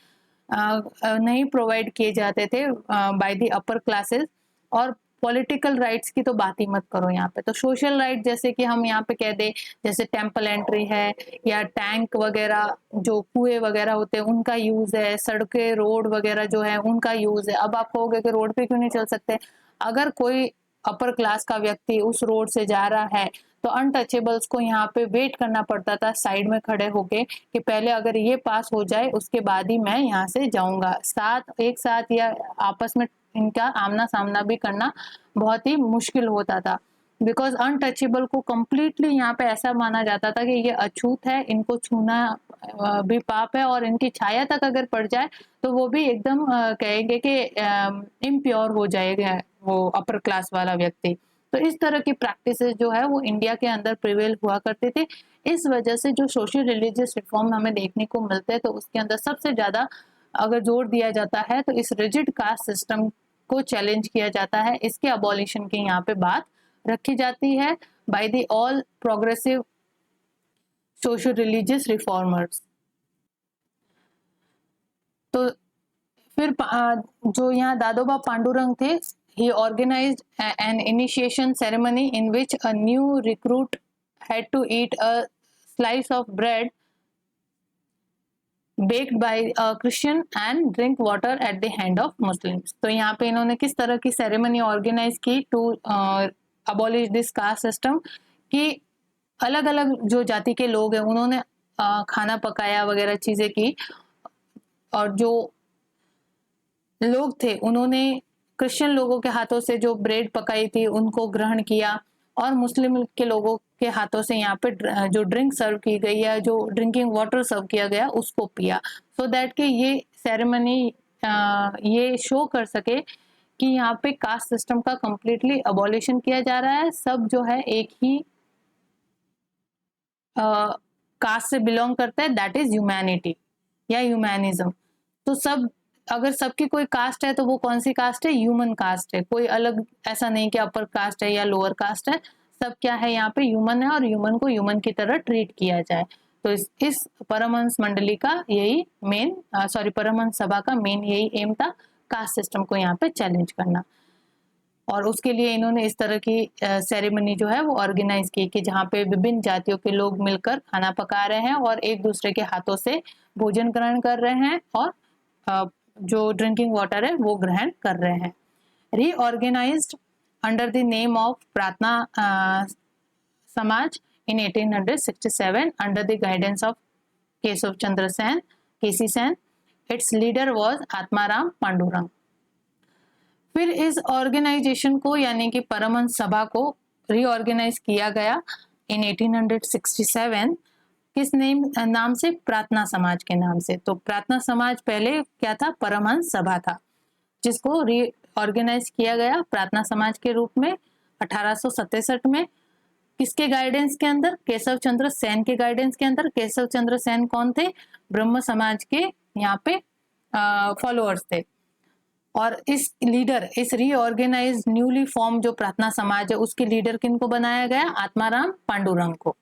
नहीं प्रोवाइड किए जाते थे बाय द अपर क्लासेस। और पॉलिटिकल राइट्स की तो बात ही मत करो यहाँ पे। तो सोशल राइट जैसे कि हम यहाँ पे कह दे, जैसे टेम्पल एंट्री है या टैंक वगैरह जो कुएं वगैरह होते हैं उनका यूज है, सड़कें रोड वगैरह जो है उनका यूज है। अब आप कहोगे कि रोड पे क्यों नहीं चल सकते? अगर कोई अपर क्लास का व्यक्ति उस रोड से जा रहा है तो अनटचेबल्स को यहाँ पे वेट करना पड़ता था साइड में खड़े होके कि पहले अगर ये पास हो जाए उसके बाद ही मैं यहाँ से जाऊंगा। एक साथ या आपस में इनका आमना सामना भी करना बहुत ही मुश्किल होता था, बिकॉज अनटचेबल को कम्प्लीटली यहाँ पे ऐसा माना जाता था कि ये अछूत है, इनको छूना भी पाप है, और इनकी छाया तक अगर पड़ जाए तो वो भी एकदम कहेंगे कि इम्प्योर हो जाएगा वो अपर क्लास वाला व्यक्ति। तो इस तरह की प्रैक्टिसेस जो है वो इंडिया के अंदर प्रिवेल हुआ करते थे। इस वजह से जो सोशल रिलीजियस रिफॉर्म हमें देखने को मिलते हैं तो उसके अंदर सबसे ज्यादा अगर जोर दिया जाता है तो इस रिजिड कास्ट सिस्टम को चैलेंज किया जाता है, इसके अबॉलिशन की यहाँ पे बात रखी जाती है by the all progressive social religious reformers. तो फिर जो यहाँ दादोबा पांडुरंग थे, he organized an initiation ceremony in which a new recruit had to eat a slice of bread baked by a Christian and drink water at the hand of Muslims। तो यहाँ पे इन्होंने किस तरह की सेरेमनी ऑर्गेनाइज की to abolish this caste system, कि अलग अलग जो जाति के लोग हैं उन्होंने खाना पकाया वगैरह चीजें की, और जो लोग थे उन्होंने क्रिश्चियन लोगों के हाथों से जो ब्रेड पकाई थी उनको ग्रहण किया, और मुस्लिम के लोगों के हाथों से यहाँ पे जो ड्रिंक सर्व की गई या जो ड्रिंकिंग वाटर सर्व किया गया उसको पिया, सो दैट कि ये सेरेमनी ये शो कर सके कि यहाँ पे कास्ट सिस्टम का कंप्लीटली अबॉलिशन किया जा रहा है। सब जो है एक ही कास्ट से बिलोंग करता है, दैट इज ह्यूमैनिटी या ह्यूमैनिज्म। तो सब अगर सबकी कोई कास्ट है तो वो कौन सी कास्ट है? ह्यूमन कास्ट है। कोई अलग ऐसा नहीं कि अपर कास्ट है या लोअर कास्ट है, सब क्या है यहाँ पे ह्यूमन है, और ह्यूमन को ह्यूमन की तरह ट्रीट किया जाए। तो इस परमहंस मंडली का यही मेन परमहंस सभा का मेन यही एम था, कास्ट सिस्टम को यहाँ पे चैलेंज करना। और उसके लिए इन्होंने इस तरह की सेरेमनी जो है वो ऑर्गेनाइज की कि जहाँ पे विभिन्न जातियों के लोग मिलकर खाना पका रहे हैं और एक दूसरे के हाथों से भोजन ग्रहण कर रहे हैं, और जो ड्रिंकिंग वाटर है वो ग्रहण कर रहे हैं। Reorganised under the name of Prarthana Samaj in 1867 under the guidance of Keshav Chandra Sen, KC Sen. Its leader was Atmaram Pandurang. फिर इस ऑर्गेनाइजेशन को यानी कि परमहंस सभा को रीऑर्गेनाइज किया गया इन 1867 किस नाम से? प्रार्थना समाज के नाम से। तो प्रार्थना समाज पहले क्या था? परमहंस सभा था, जिसको रीऑर्गेनाइज किया गया प्रार्थना समाज के रूप में 1867 में। किसके गाइडेंस के अंदर? केशव चंद्र सेन के गाइडेंस के अंदर। केशव चंद्र सेन कौन थे? ब्रह्म समाज के यहाँ पे फॉलोअर्स थे। और इस रीऑर्गेनाइज न्यूली फॉर्म जो प्रार्थना समाज है उसके लीडर किनको बनाया गया? आत्माराम पांडुरंग को।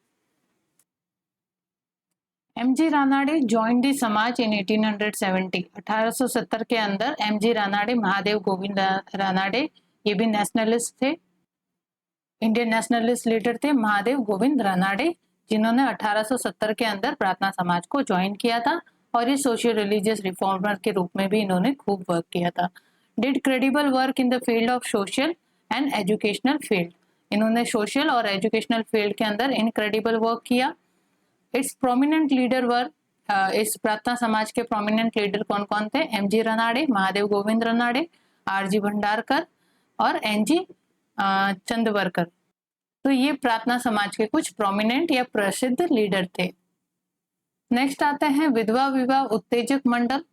एमजी रानाडे जॉइन दी समाज इन 1870। 1870 के अंदर एमजी रानाडे, महादेव गोविंद रानाडे, ये भी नेशनलिस्ट थे, इंडियन नेशनलिस्ट लीडर थे महादेव गोविंद रानाडे, जिन्होंने 1870 के अंदर प्रार्थना समाज को ज्वाइन किया था, और ये सोशियो रिलीजियस रिफॉर्मर के रूप में भी इन्होंने खूब वर्क किया था। Did credible work in the field of social and educational field. इन्होंने सोशल और एजुकेशनल फील्ड के अंदर इनक्रेडिबल वर्क किया। इट्स प्रोमिनेंट लीडर वर, इस प्रार्थना समाज के प्रोमिनेंट लीडर कौन कौन थे? एमजी रानाडे, महादेव गोविंद रानाडे, आरजी भंडारकर और एनजी चंदवरकर। तो ये प्रार्थना समाज के कुछ प्रोमिनेंट या प्रसिद्ध लीडर थे। नेक्स्ट आते हैं विधवा विवाह उत्तेजक मंडल।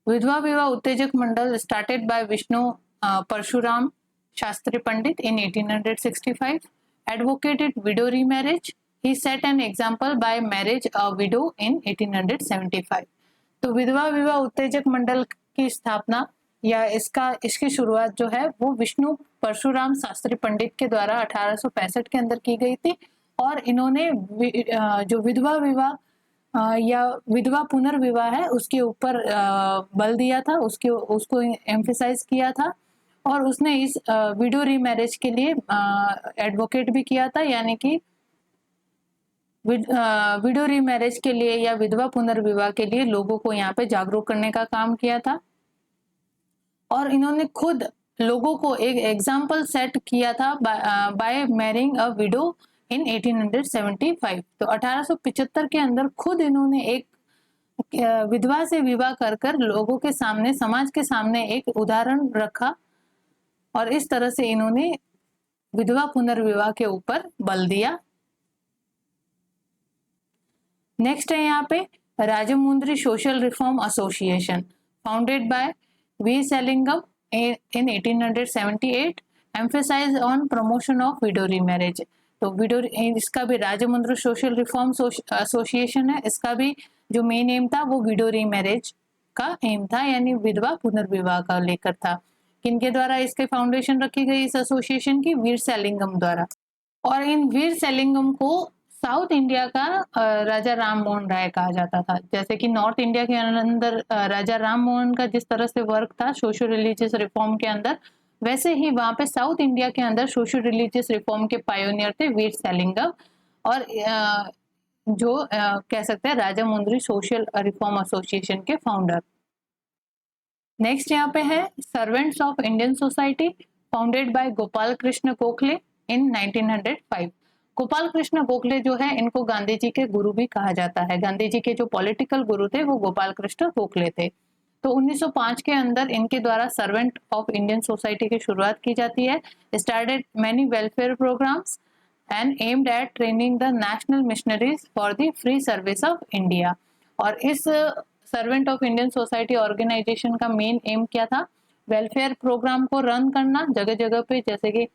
Vidhva Vivah Uttejak Mandal started by Vishnu Parshuram Shastri Pandit in 1865, advocated widow remarriage. He set an example by marriage a widow in 1875। तो विधवा विवाह उत्तेजक मंडल की स्थापना या इसकी शुरुआत जो है वो विष्णु परशुराम शास्त्री पंडित के द्वारा 1865 के अंदर की गई थी, और इन्होंने जो विधवा विवाह या विधवा पुनर्विवाह है उसके ऊपर बल दिया था, उसको एम्फेसाइज किया था, और उसने इस विडो रीमैरिज के लिए एडवोकेट भी किया था, यानी कि विडो रीमैरिज के लिए या विधवा पुनर्विवाह के लिए लोगों को यहाँ पे जागरूक करने का काम किया था। और इन्होंने खुद लोगों को एक एग्जाम्पल सेट किया था बाय मैरिंग अ विडो इन 1875। तो 1875 के अंदर खुद इन्होंने एक विधवा से विवाह कर कर लोगों के सामने, समाज के सामने एक उदाहरण रखा, और इस तरह से इन्होंने विधवा पुनर्विवाह के ऊपर बल दिया। नेक्स्ट है यहाँ पे Rajahmundry social reform association, founded by V Selingam in 1878, emphasize on promotion of widow remarriage। तो विडो, इसका भी राजमुंद्री सोशल रिफॉर्म एसोसिएशन है, इसका भी जो मेन एम था वो विडो रीमैरिज का एम था, यानी विधवा पुनर्विवाह का लेकर था। किनके द्वारा इसके फाउंडेशन रखी गई इस एसोसिएशन की? वीर सेलिंगम द्वारा। और इन वीर सेलिंगम को साउथ इंडिया का राजा राम मोहन राय कहा जाता था। जैसे कि नॉर्थ इंडिया के अंदर राजा राम मोहन का जिस तरह से वर्क था सोशल रिलीजियस रिफॉर्म के अंदर, वैसे ही वहां पे साउथ इंडिया के अंदर सोशल रिलीजियस रिफॉर्म के पायोनियर थे वीर सेलिंगम, और जो कह सकते हैं राजामुंद्री सोशल रिफॉर्म एसोसिएशन के फाउंडर। नेक्स्ट यहाँ पे है servants of Indian society, founded by Gopal Krishna Gokhale in 1905। Gopal Krishna Gokhale जो है, इनको गांधी जी के गुरु भी कहा जाता है। गांधी जी के जो पॉलिटिकल गुरु थे वो गोपाल कृष्ण गोखले थे। तो 1905 के अंदर इनके द्वारा सर्वेंट ऑफ इंडियन सोसाइटी की शुरुआत की जाती है। Started many welfare programmes and aimed at training the national missionaries for the free service of India. और इस servant of Indian society organisation का मेन एम क्या था? वेलफेयर प्रोग्राम को रन करना जगह जगह पे, जैसे कि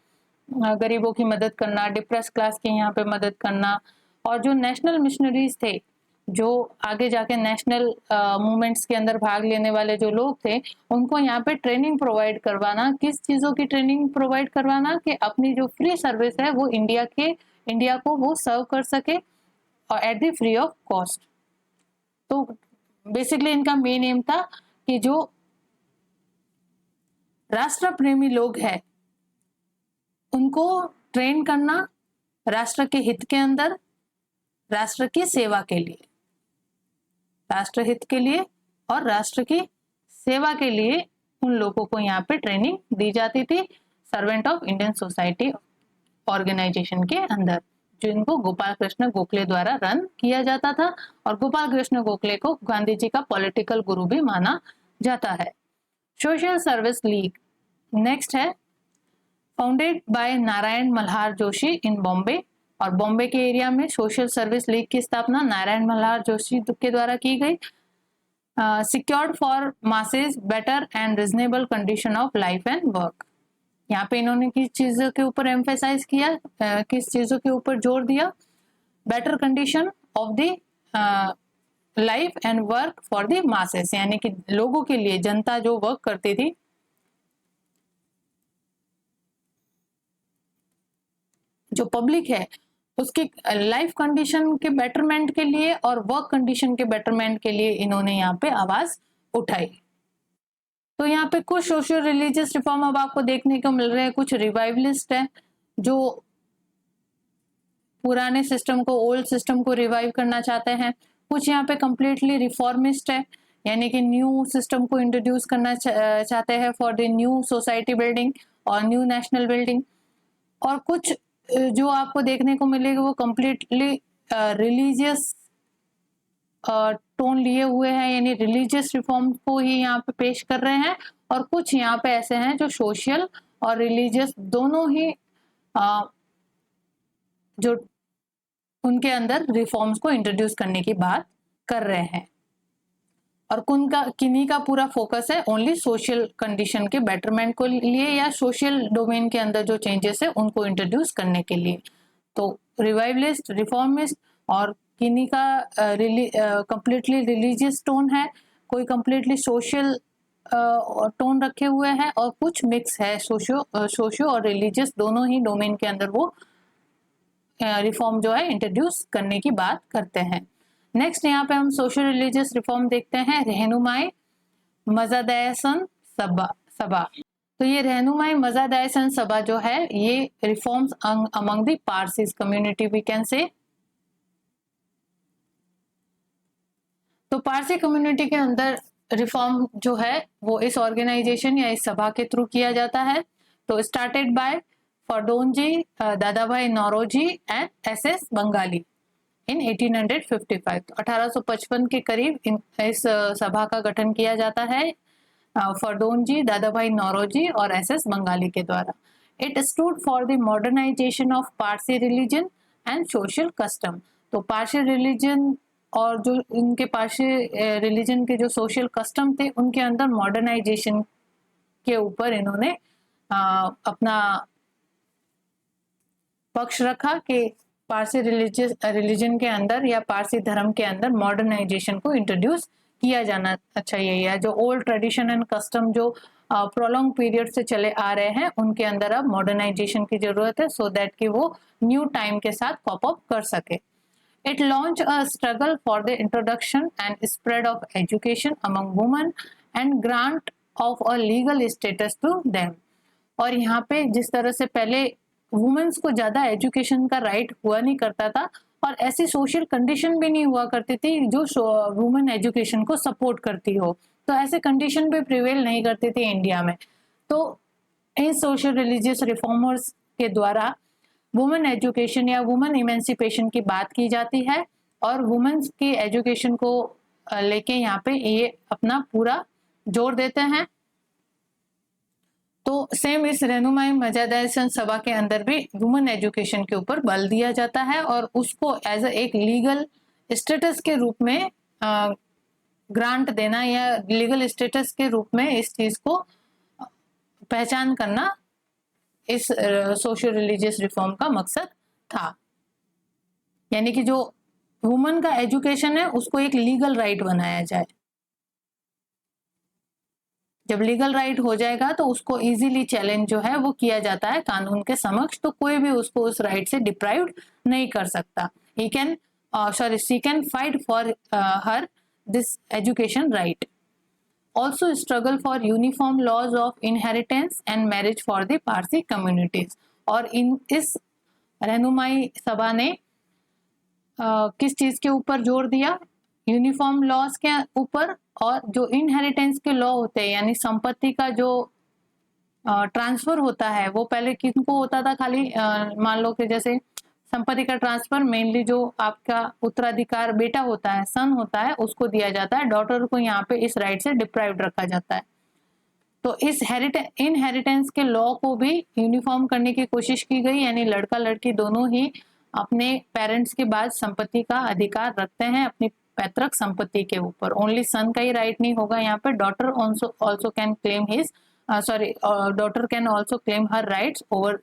गरीबों की मदद करना, डिप्रेस क्लास की यहाँ पे मदद करना, और जो नेशनल मिशनरीज थे, जो आगे जाके नेशनल मूवमेंट्स के अंदर भाग लेने वाले जो लोग थे, उनको यहाँ पे ट्रेनिंग प्रोवाइड करवाना। किस चीजों की ट्रेनिंग प्रोवाइड करवाना? कि अपनी जो फ्री सर्विस है वो इंडिया को वो सर्व कर सके और at the free of cost. तो बेसिकली इनका मेन एम था कि जो राष्ट्र प्रेमी लोग हैं उनको ट्रेन करना राष्ट्र के हित के अंदर, राष्ट्र की सेवा के लिए, राष्ट्र हित के लिए और राष्ट्र की सेवा के लिए उन लोगों को यहाँ पे ट्रेनिंग दी जाती थी servant of Indian society organisation के अंदर, जो इनको गोपाल कृष्ण गोखले द्वारा रन किया जाता था। और गोपाल कृष्ण गोखले को गांधी जी का पॉलिटिकल गुरु भी माना जाता है। सोशल सर्विस लीग नेक्स्ट है, फाउंडेड बाय नारायण मल्हार जोशी इन बॉम्बे। और बॉम्बे के एरिया में सोशल सर्विस लीग की स्थापना नारायण मल्हार जोशी के द्वारा की गई। Secured for masses better and reasonable condition of life and work. यहाँ पे इन्होंने किस चीजों के ऊपर एम्फेसाइज किया, किस चीजों के ऊपर जोर दिया? Better condition of the life and work for the masses, यानी कि लोगों के लिए, जनता जो वर्क करती थी, जो पब्लिक है, उसकी लाइफ कंडीशन के बेटरमेंट के लिए और वर्क कंडीशन के बेटरमेंट के लिए इन्होंने यहाँ पे आवाज उठाई। तो यहाँ पे कुछ सोशल रिलीजियस रिफॉर्म अब आपको देखने को मिल रहे हैं। कुछ रिवाइवलिस्ट है जो पुराने सिस्टम को, ओल्ड सिस्टम को रिवाइव करना चाहते हैं। कुछ यहाँ पे कंप्लीटली रिफॉर्मिस्ट है, यानी कि न्यू सिस्टम को इंट्रोड्यूस करना चाहते हैं for the new society building और न्यू नेशनल बिल्डिंग। और कुछ जो आपको देखने को मिलेगा वो कंप्लीटली रिलीजियस टोन लिए हुए हैं, यानी रिलीजियस रिफॉर्म को ही यहाँ पे पेश कर रहे हैं। और कुछ यहाँ पे ऐसे हैं जो सोशल और रिलीजियस दोनों ही जो उनके अंदर रिफॉर्म्स को इंट्रोड्यूस करने की बात कर रहे हैं। और किन्हीं का पूरा फोकस है ओनली सोशल कंडीशन के बेटरमेंट को लिए या सोशल डोमेन के अंदर जो चेंजेस है उनको इंट्रोड्यूस करने के लिए। तो रिवाइवलिस्ट, रिफॉर्मिस्ट और किन्हीं का कंप्लीटली रिलीजियस टोन है, कोई कंप्लीटली सोशल टोन रखे हुए हैं, और कुछ मिक्स है सोशो और रिलीजियस दोनों ही डोमेन के अंदर वो रिफॉर्म जो है इंट्रोड्यूस करने की बात करते हैं। नेक्स्ट यहाँ पे हम सोशल रिलीजियस रिफॉर्म देखते हैं, रहनुमाई मजादयसन सभा। तो ये रहनुमाई मजादयसन सभा जो है ये reforms among the Parsis community we can say. तो पारसी कम्युनिटी के अंदर रिफॉर्म जो है वो इस ऑर्गेनाइजेशन या इस सभा के थ्रू किया जाता है। तो started by Fardunji, Dadabhai Naoroji and SS Bengali in 1855। तो 1855 के करीब इस सभा का गठन किया जाता है फरदौनजी, दादाभाई नौरोजी और एसएस बंगाली के द्वारा। It stood for the modernisation of Parsi religion and social custom. तो पारसी रिलीजन और जो इनके पारसी रिलीजन के जो सोशल कस्टम थे उनके अंदर मॉडर्नाइजेशन के ऊपर इन्होंने अपना पक्ष रखा कि पारसी रिलीजन के अंदर या पारसी धर्म के अंदर मॉडर्नाइजेशन को इंट्रोड्यूस किया जाना चाहिए, या जो ओल्ड ट्रेडिशन एंड कस्टम जो प्रोलॉन्ग पीरियड से चले आ रहे हैं उनके अंदर अब मॉडर्नाइजेशन की जरूरत है, सो दैट कि वो न्यू टाइम के साथ कॉप अप कर सके। It launched a struggle for the introduction and spread of education among women and grant of a legal status to them। और यहाँ पे जिस तरह से पहले वुमेन्स को ज्यादा एजुकेशन का राइट हुआ नहीं करता था और ऐसी सोशल कंडीशन भी नहीं हुआ करती थी जो वुमेन एजुकेशन को सपोर्ट करती हो, तो ऐसे कंडीशन भी प्रिवेल नहीं करती थी इंडिया में। तो इन सोशल रिलीजियस रिफॉर्मर्स के द्वारा वुमेन एजुकेशन या वुमेन इमेंसिपेशन की बात की जाती है और वुमेन्स की एजुकेशन को लेके यहाँ पे ये अपना पूरा जोर देते हैं। तो सेम इस रहनुमाई मजादासन सभा के अंदर भी वुमेन एजुकेशन के ऊपर बल दिया जाता है और उसको एज एक लीगल स्टेटस के रूप में ग्रांट देना या लीगल स्टेटस के रूप में इस चीज को पहचान करना इस सोशल रिलीजियस रिफॉर्म का मकसद था। यानी कि जो वुमेन का एजुकेशन है उसको एक लीगल राइट बनाया जाए। जब लीगल राइट हो जाएगा तो उसको इजीली चैलेंज जो है वो किया जाता है कानून के समक्ष, तो कोई भी उसको उस राइट से डिप्राइव्ड नहीं कर सकता। She can fight for her this education right. Also struggle for uniform laws of inheritance and marriage for the Parsi communities। और इस रहनुमाई सभा ने किस चीज के ऊपर जोर दिया? यूनिफॉर्म लॉज के ऊपर, और जो इनहेरिटेंस के लॉ होते हैं यानी संपत्ति का जो ट्रांसफर होता है वो पहले किनको होता था, खाली मान लो कि जैसे संपत्ति का ट्रांसफर मेनली जो आपका उत्तराधिकार बेटा होता है, सन होता है, उसको दिया जाता है। डॉटर को यहाँ पे इस राइट से डिप्राइव्ड रखा जाता है। तो इस इनहेरिटेंस के लॉ को भी यूनिफॉर्म करने की कोशिश की गई, यानी लड़का लड़की दोनों ही अपने पेरेंट्स के बाद संपत्ति का अधिकार रखते हैं अपनी पैतृक संपत्ति के ऊपर। ओनली सन का ही राइट नहीं होगा यहाँ पे, daughter also can claim his daughter can also claim her rights over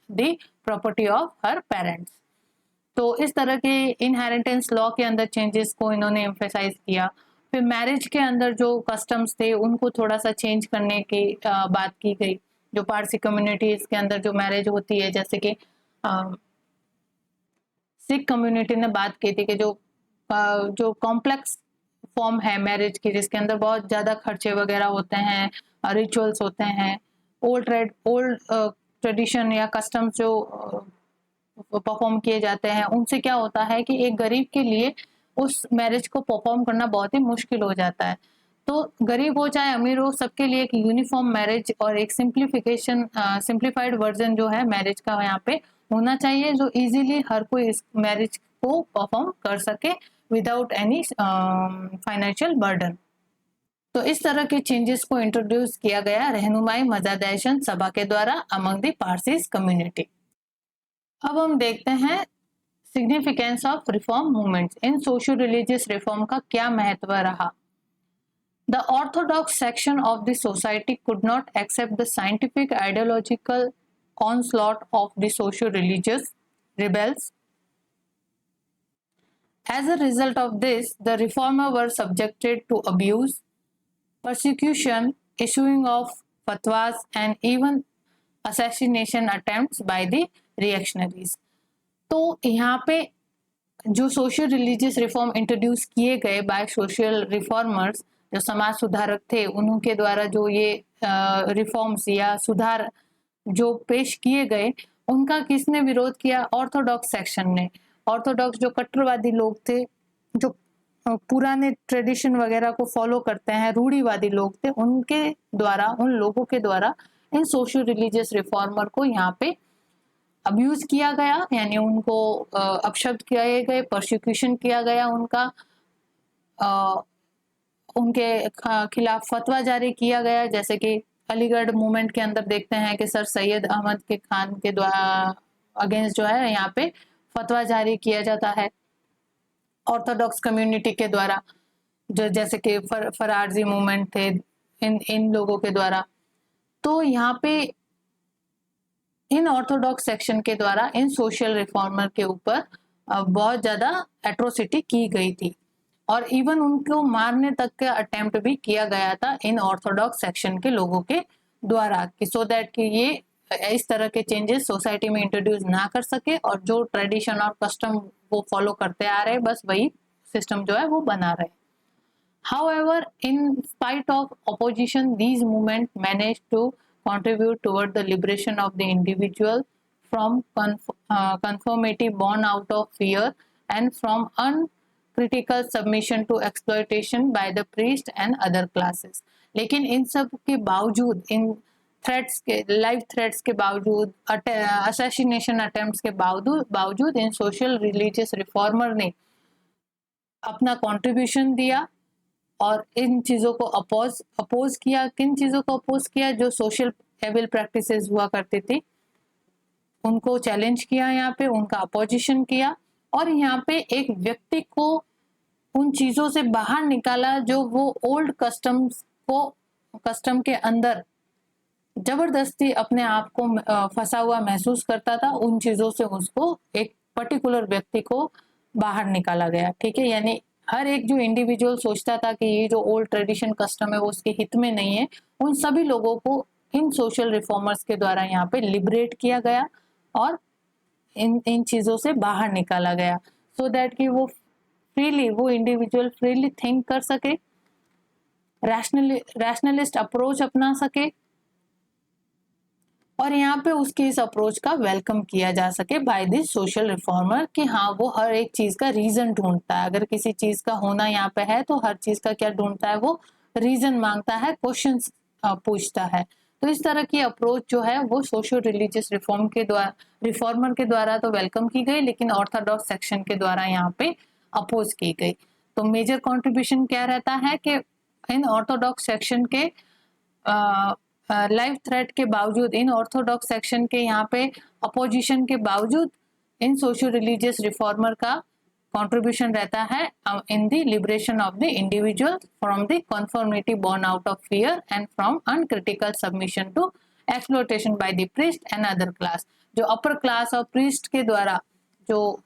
the property of her parents. तो इस तरह के इनहेरिटेंस लॉ के अंदर चेंजेस को इन्होंने एम्फेसाइज किया। फिर मैरिज के अंदर जो कस्टम्स थे उनको थोड़ा सा चेंज करने की बात की गई। जो पारसी कम्युनिटीज के अंदर जो मैरिज होती है, जैसे कि सिख कम्युनिटी ने बात की थी कि जो कॉम्प्लेक्स फॉर्म है मैरिज की, जिसके अंदर बहुत ज्यादा खर्चे वगैरह होते हैं, रिचुअल्स होते हैं, ओल्ड ट्रेडिशन या कस्टम्स जो परफॉर्म किए जाते हैं, उनसे क्या होता है कि एक गरीब के लिए उस मैरिज को परफॉर्म करना बहुत ही मुश्किल हो जाता है। तो गरीब हो चाहे अमीर हो, सबके लिए एक यूनिफॉर्म मैरिज और एक सिंप्लीफाइड वर्जन जो है मैरिज का यहाँ पे होना चाहिए, जो इजीली हर कोई इस मैरिज को परफॉर्म कर सके विदाउट एनी फाइनेंशियल बर्डन। तो इस तरह के चेंजेस को इंट्रोड्यूस किया गया रहनुमाई मजादाशन सभा के द्वारा अमंग द पारसीज कम्युनिटी। अब हम देखते हैं सिग्निफिकेंस ऑफ रिफॉर्म मूवमेंट्स। इन सोशल रिलीजियस रिफॉर्म का क्या महत्व रहा? The orthodox section of the society could not accept the scientific ideological onslaught of the social religious rebels. As a result of this, the reformers were subjected to abuse, persecution, issuing of fatwas, and even assassination attempts by the reactionaries। तो यहाँ पे जो social religious reform introduce किए गए by social reformers, जो समाज सुधारक थे, उनके द्वारा जो ये रिफॉर्म्स या सुधार जो पेश किए गए, उनका किसने विरोध किया? ऑर्थोडॉक्स सेक्शन ने। ऑर्थोडॉक्स जो कट्टरवादी लोग थे, जो पुराने ट्रेडिशन वगैरह को फॉलो करते हैं, रूढ़िवादी लोग थे, उनके द्वारा, उन लोगों के द्वारा इन सोशल रिलीजियस रिफॉर्मर को यहाँ पे अब्यूज किया गया, यानी उनको अपशब्द किए गए, प्रोसिक्यूशन किया गया उनका, उनके खिलाफ फतवा जारी किया गया। जैसे कि अलीगढ़ मूवमेंट के अंदर देखते हैं कि सर सैयद अहमद के खान के द्वारा अगेंस्ट जो है यहाँ पे फतवा जारी किया जाता है ऑर्थोडॉक्स कम्युनिटी के द्वारा, जो जैसे कि फरारजी मूवमेंट थे इन लोगों के द्वारा। तो यहाँ पे इन ऑर्थोडॉक्स सेक्शन के द्वारा इन सोशल रिफॉर्मर के ऊपर बहुत ज्यादा एट्रोसिटी की गई थी और इवन उनको मारने तक का अटेम्प्ट भी किया गया था इन ऑर्थोडॉक्स सेक्शन के लोगों के द्वारा, कि सो दैट कि ये इस तरह के चेंजेस सोसाइटी में इंट्रोड्यूस ना कर सके और जो ट्रेडिशन और कस्टम वो फॉलो करते आ रहे बस वही सिस्टम जो है वो बना रहे। However, in spite of opposition, these movements managed to contribute toward the liberation of the individual from conformity born out of fear and from uncritical submission to exploitation by the priest and other classes. लेकिन इन सब के बावजूद, इन threats के, live threats के बावजूद, assassination attempts के बावजूद इन सोशल रिलीजियस रिफॉर्मर ने अपना कंट्रीब्यूशन दिया और इन चीज़ों को अपोज किया। किन चीज़ों को अपोज किया? जो सोशल एविल प्रैक्टिसेस हुआ करती थी उनको चैलेंज किया, यहाँ पे उनका अपोजिशन किया और यहाँ पे एक व्यक्ति को उन चीज़ों से बाहर निकाला जो वो ओल्ड कस्टम के अंदर जबरदस्ती अपने आप को फंसा हुआ महसूस करता था। उन चीज़ों से उसको एक पर्टिकुलर व्यक्ति को बाहर निकाला गया, ठीक है। यानी हर एक जो इंडिविजुअल सोचता था कि ये जो ओल्ड ट्रेडिशन कस्टम है वो उसके हित में नहीं है, उन सभी लोगों को इन सोशल रिफॉर्मर्स के द्वारा यहाँ पे लिबरेट किया गया और इन चीज़ों से बाहर निकाला गया, सो दैट कि वो इंडिविजुअल फ्रीली थिंक कर सके, रैशनलिस्ट अप्रोच अपना सके और यहाँ पे उसकी इस अप्रोच का वेलकम किया जा सके बाय दिस सोशल रिफॉर्मर, कि हाँ वो हर एक चीज का रीजन ढूंढता है। अगर किसी चीज का होना यहाँ पे है तो हर चीज का क्या ढूंढता है, वो रीजन मांगता है, क्वेश्चंस पूछता है। तो इस तरह की अप्रोच जो है वो सोशल रिलीजियस रिफॉर्मर के द्वारा तो वेलकम की गई, लेकिन ऑर्थोडॉक्स सेक्शन के द्वारा यहाँ पे अपोज की गई। तो मेजर कॉन्ट्रीब्यूशन क्या रहता है कि इन ऑर्थोडॉक्स सेक्शन के लाइव थ्रेट के बावजूद, इन ऑर्थोडॉक्स सेक्शन के यहाँ पे अपोजिशन के बावजूद इन सोशल रिलीजियस रिफॉर्मर का कंट्रीब्यूशन रहता है in the liberation of the individual from the conformity born out of fear and from uncritical submission to exploitation by the priest and other class. जो अपर क्लास और priest के द्वारा, जो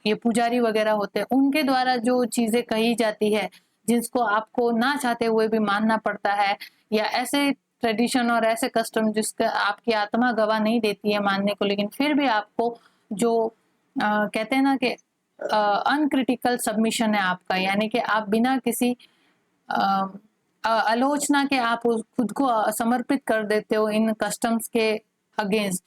ये पुजारी वगैरह होते हैं, उनके द्वारा जो चीजें कही जाती है जिसको आपको ना चाहते हुए भी मानना पड़ता है, या ऐसे ट्रेडिशन और ऐसे कस्टम जिसका आपकी आत्मा गवाह नहीं देती है मानने को, लेकिन फिर भी आपको जो कहते हैं ना कि अनक्रिटिकल सबमिशन है आपका, यानी कि आप बिना किसी आलोचना के आप खुद को समर्पित कर देते हो इन कस्टम्स के अगेंस्ट,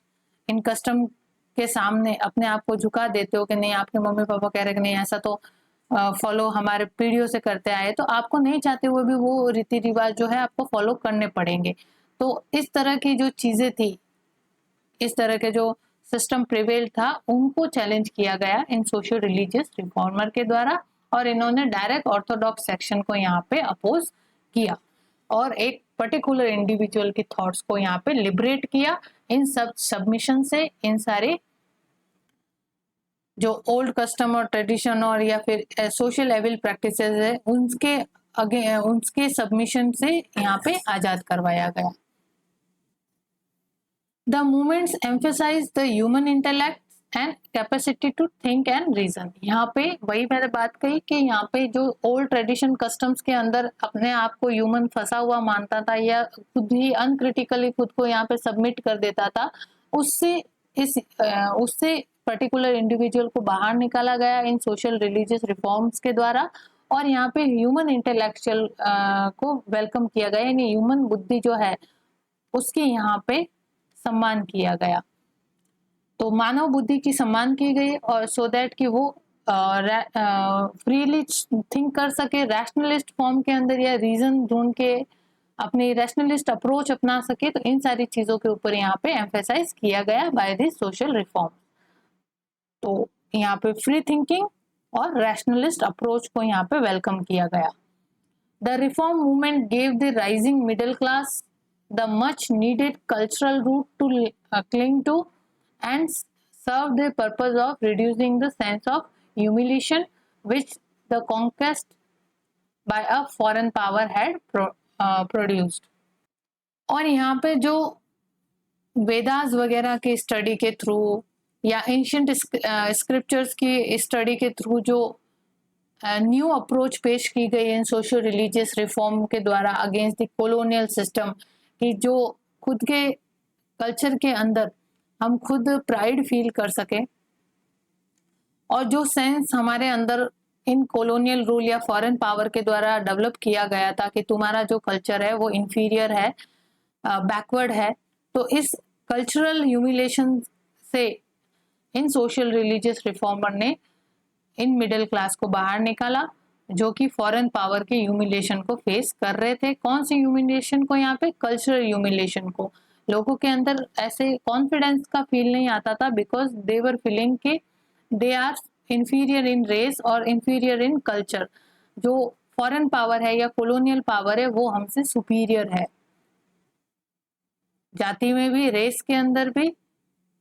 इन कस्टम के सामने अपने आप को झुका देते हो कि नहीं, आपके मम्मी पापा कह रहे कि नहीं ऐसा तो फॉलो हमारे पीढ़ियों से करते आए, तो आपको नहीं चाहते हुए भी वो रीति रिवाज जो है आपको फॉलो करने पड़ेंगे। तो इस तरह की जो चीजें थी, इस तरह के जो सिस्टम प्रिवेल था, उनको चैलेंज किया गया इन सोशल रिलीजियस रिफॉर्मर के द्वारा और इन्होंने डायरेक्ट ऑर्थोडॉक्स सेक्शन को यहाँ पे अपोज किया और एक पर्टिकुलर इंडिविजुअल की थॉट्स को यहाँ पे लिबरेट किया इन सब सबमिशन से। इन सारे जो ओल्ड कस्टम और ट्रेडिशन और या फिर सोशल एविल प्रैक्टिसेस है उनके सबमिशन से यहाँ पे आजाद करवाया गया। The movements emphasise the human intellect and capacity to think and reason. यहाँ पे वही मैंने बात कही कि यहाँ पे जो ओल्ड ट्रेडिशन कस्टम्स के अंदर अपने आप को ह्यूमन फंसा हुआ मानता था या खुद ही अनक्रिटिकली खुद को यहाँ पे सबमिट कर देता था, उससे पर्टिकुलर इंडिविजुअल को बाहर निकाला गया इन सोशल रिलीजियस रिफॉर्म्स के द्वारा और यहाँ पे ह्यूमन इंटेलेक्चुअल को वेलकम किया गया, यानी ह्यूमन बुद्धि जो है उसकी यहाँ पे सम्मान किया गया। तो मानव बुद्धि की सम्मान की गई और सो दैट कि वो फ्रीली थिंक कर सके रैशनलिस्ट फॉर्म के अंदर या रीजन ढूंढ के अपनी रैशनलिस्ट अप्रोच अपना सके, तो इन सारी चीजों के ऊपर यहाँ पे एम्फेसाइज किया गया बाय दिस सोशल रिफॉर्म। तो यहाँ पे फ्री थिंकिंग और रैशनलिस्ट अप्रोच को यहाँ पे वेलकम किया गया। The reform movement gave the rising middle class the much needed cultural root to cling to and served the purpose of reducing the sense of humiliation which the conquest by a foreign power had produced। और यहाँ पे जो वेदास वगैरह के study के through या ancient scriptures की study के थ्रू जो न्यू अप्रोच पेश की गई इन सोशल रिलीजियस रिफॉर्म के द्वारा अगेंस्ट द कॉलोनियल सिस्टम, कि जो खुद के कल्चर के अंदर हम खुद प्राइड फील कर सके और जो सेंस हमारे अंदर इन कॉलोनियल रूल या फॉरेन पावर के द्वारा डेवलप किया गया था कि तुम्हारा जो कल्चर है वो इंफीरियर है, बैकवर्ड है, तो इस कल्चरल ह्यूमिलेशन से इन सोशल रिलीजियस रिफॉर्मर ने इन मिडिल क्लास को बाहर निकाला जो कि फॉरेन पावर के ह्यूमिलेशन को फेस कर रहे थे। कौन सी ह्यूमिलेशन को? यहाँ पे कल्चरल ह्यूमिलेशन को। लोगों के अंदर ऐसे कॉन्फिडेंस का फील नहीं आता था बिकॉज दे वर फीलिंग के they are inferior in race और इंफीरियर इन कल्चर। जो फॉरेन पावर है या कॉलोनियल पावर है वो हमसे सुपीरियर है, जाति में भी, रेस के अंदर भी,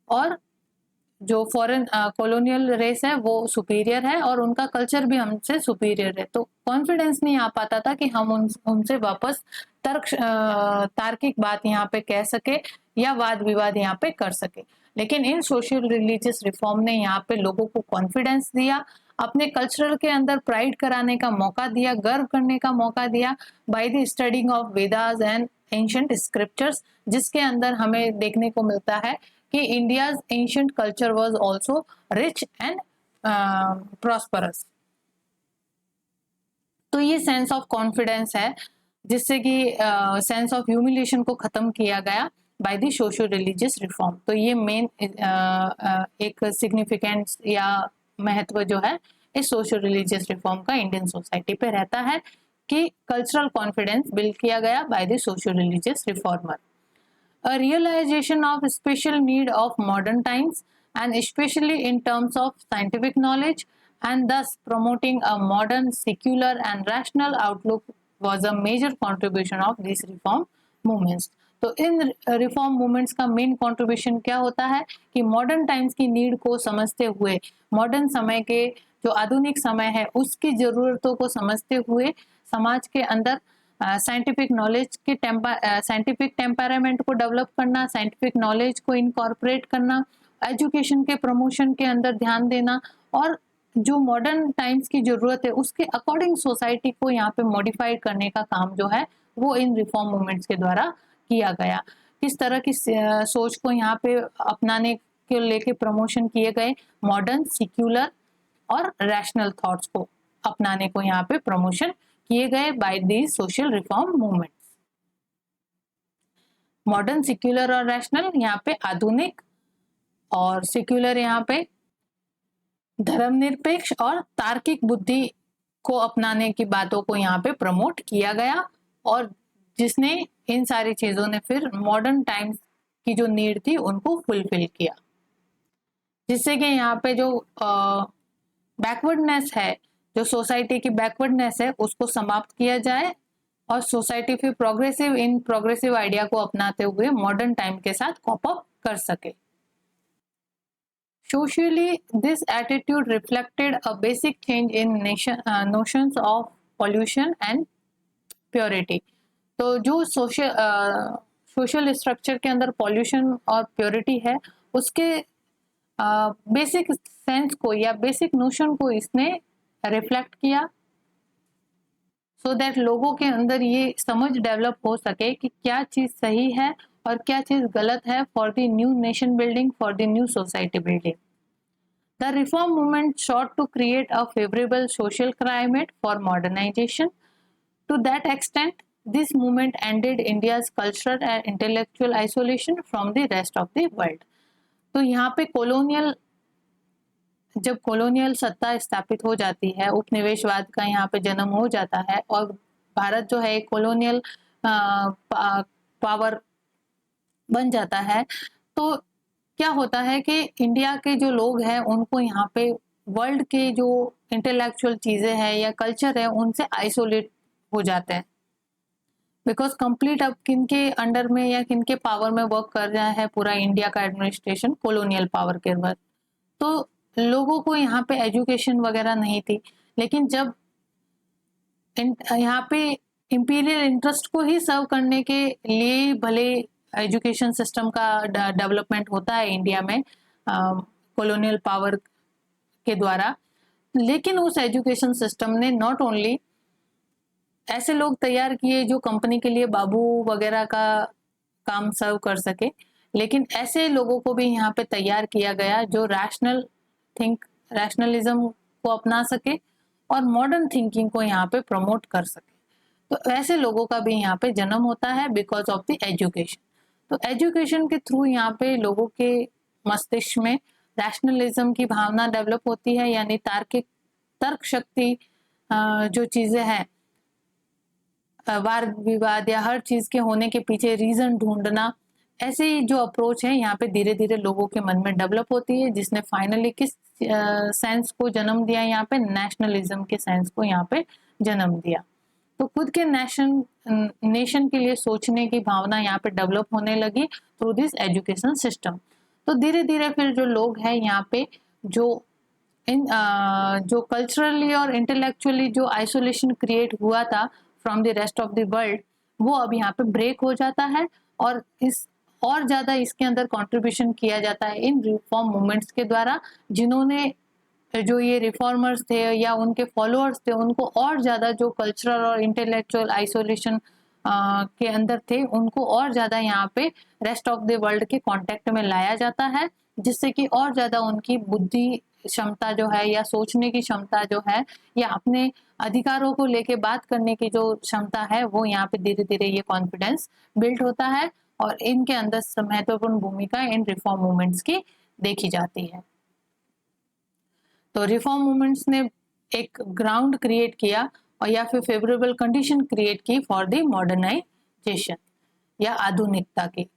और जो फॉरेन कॉलोनियल रेस है वो सुपीरियर है और उनका कल्चर भी हमसे सुपीरियर है। तो कॉन्फिडेंस नहीं आ पाता था कि हम उनसे वापस तार्किक बात यहाँ पे कह सके या वाद विवाद यहाँ पे कर सके। लेकिन इन सोशल रिलीजियस रिफॉर्म ने यहाँ पे लोगों को कॉन्फिडेंस दिया, अपने कल्चरल के अंदर प्राइड कराने का मौका दिया, गर्व करने का मौका दिया by the studying of Vedas and ancient scriptures, जिसके अंदर हमें देखने को मिलता है कि India's ancient culture was also rich and prosperous. तो ये सेंस ऑफ कॉन्फिडेंस है जिससे कि सेंस ऑफ ह्यूमिलेशन को खत्म किया गया by the social religious reform. तो ये मेन एक सिग्निफिकेंस या महत्व जो है इस सोशल रिलीजियस रिफॉर्म का इंडियन सोसाइटी पे रहता है कि कल्चरल कॉन्फिडेंस बिल्ड किया गया by the social religious reformer. A realization of special need of modern times and especially in terms of scientific knowledge and thus promoting a modern secular and rational outlook was a major contribution of these reform movements। तो इन reform movements का main contribution क्या होता है कि modern times की need को समझते हुए, मॉडर्न समय के जो आधुनिक समय है उसकी जरूरतों को समझते हुए समाज के अंदर साइंटिफिक नॉलेज के साइंटिफिक टेम्परामेंट को डेवलप करना, साइंटिफिक नॉलेज को इनकॉर्पोरेट करना, एजुकेशन के प्रमोशन के अंदर ध्यान देना और जो मॉडर्न टाइम्स की जरूरत है उसके अकॉर्डिंग सोसाइटी को यहाँ पे मॉडिफाइड करने का काम जो है वो इन रिफॉर्म मूवमेंट्स के द्वारा किया गया। किस तरह की सोच को यहाँ पे अपनाने के लेके प्रमोशन किए गए, मॉडर्न, सिक्युलर और रैशनल थॉट्स को अपनाने को यहाँ पे प्रमोशन किए गए by the social reform movements. Modern, secular और रैशनल यहाँ पे आधुनिक, और सेक्युलर यहाँ पे धर्मनिरपेक्ष और तार्किक बुद्धि को अपनाने की बातों को यहाँ पे प्रमोट किया गया और जिसने इन सारी चीजों ने फिर मॉडर्न टाइम्स की जो नीड थी उनको फुलफिल किया, जिससे कि यहाँ पे जो बैकवर्डनेस है, जो सोसाइटी की बैकवर्डनेस है उसको समाप्त किया जाए और सोसाइटी फिर प्रोग्रेसिव आइडिया को अपनाते हुए मॉडर्न टाइम के साथ कॉप अप कर सके। Socially, this attitude reflected a basic change in notions of pollution and purity। तो जो सोशल स्ट्रक्चर के अंदर पॉल्यूशन और प्योरिटी है उसके बेसिक सेंस को या बेसिक नोशन को इसने रिफ्लेक्ट किया, सो दैट लोगों के अंदर ये समझ डेवलप हो सके कि क्या चीज सही है और क्या चीज गलत है for the new nation building, for the new society building. The reform movement sought to create a favorable social climate for modernization. To that extent, this movement ended India's cultural and intellectual isolation from the rest of the world। तो यहाँ पे colonial जब colonial सत्ता स्थापित हो जाती है, उपनिवेशवाद का यहाँ पे जन्म हो जाता है और भारत जो है एक कॉलोनियल पावर बन जाता है, तो क्या होता है कि इंडिया के जो लोग हैं उनको यहाँ पे वर्ल्ड के जो इंटेलेक्चुअल चीजें हैं या कल्चर है उनसे आइसोलेट हो जाते हैं, बिकॉज कंप्लीट अब किन के अंडर में या किन के पावर में वर्क कर रहा है पूरा इंडिया का एडमिनिस्ट्रेशन, कॉलोनियल पावर के अंदर। तो लोगों को यहाँ पे एजुकेशन वगैरह नहीं थी, लेकिन जब यहाँ पे इंपीरियल इंटरेस्ट को ही सर्व करने के लिए भले एजुकेशन सिस्टम का डेवलपमेंट होता है इंडिया में कॉलोनियल पावर के द्वारा, लेकिन उस एजुकेशन सिस्टम ने नॉट ओनली ऐसे लोग तैयार किए जो कंपनी के लिए बाबू वगैरह का काम सर्व कर सके, लेकिन ऐसे लोगों को भी यहाँ पे तैयार किया गया जो रैशनलिज्म को अपना सके और मॉडर्न थिंकिंग को यहाँ पे प्रमोट कर सके। तो ऐसे लोगों का भी यहाँ पे जन्म होता है बिकॉज ऑफ द एजुकेशन। तो एजुकेशन के थ्रू यहाँ पे लोगों के मस्तिष्क में रैशनलिज्म की भावना डेवलप होती है, यानी तार्किक तर्क शक्ति जो चीजें हैं, वाद विवाद या हर चीज के होने के पीछे रीजन ढूंढना, ऐसे जो अप्रोच है यहाँ पे धीरे धीरे लोगों के मन में डेवलप होती है, जिसने फाइनली किस सेंस को जन्म दिया, यहाँ पे नेशनलिज्म के सेंस को यहाँ पे जन्म दिया। तो खुद के नेशन के लिए सोचने की भावना यहाँ पे डेवलप होने लगी थ्रू दिस एजुकेशन सिस्टम। तो धीरे धीरे फिर जो लोग हैं यहाँ पे जो कल्चरली और इंटेलेक्चुअली जो आइसोलेशन क्रिएट हुआ था from the rest of the world, वो अब यहाँ पे ब्रेक हो जाता है और और ज्यादा इसके अंदर कंट्रीब्यूशन किया जाता है इन रिफॉर्म मूवमेंट्स के द्वारा, जिन्होंने जो ये रिफॉर्मर्स थे या उनके फॉलोअर्स थे उनको और ज्यादा जो कल्चरल और इंटेलेक्चुअल आइसोलेशन के अंदर थे उनको और ज्यादा यहाँ पे रेस्ट ऑफ द वर्ल्ड के कांटेक्ट में लाया जाता है, जिससे कि और ज्यादा उनकी बुद्धि क्षमता जो है या सोचने की क्षमता जो है या अपने अधिकारों को लेके बात करने की जो क्षमता है वो यहाँ पे धीरे धीरे ये कॉन्फिडेंस बिल्ड होता है और इनके अंदर महत्वपूर्ण भूमिका इन रिफॉर्म मूवमेंट्स की देखी जाती है। तो रिफॉर्म मूवमेंट्स ने एक ग्राउंड क्रिएट किया और या फिर फेवरेबल कंडीशन क्रिएट की फॉर द मॉडर्नाइजेशन या आधुनिकता की।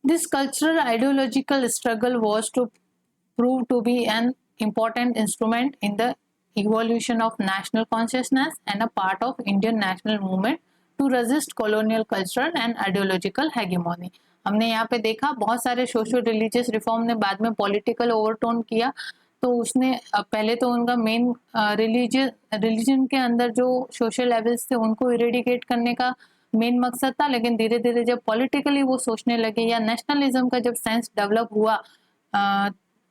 This cultural ideological struggle was to prove to be an important instrument in the evolution of national consciousness and a part of Indian national movement to resist colonial cultural and ideological hegemony। हमने यहाँ पे देखा बहुत सारे social religious reform ने बाद में political overtone किया, तो उसने पहले तो उनका मेन रिलीजन के अंदर जो सोशल लेवल्स थे उनको इरेडिकेट करने का मेन मकसद था, लेकिन धीरे धीरे जब पॉलिटिकली वो सोचने लगे या नेशनलिज्म का जब सेंस डेवलप हुआ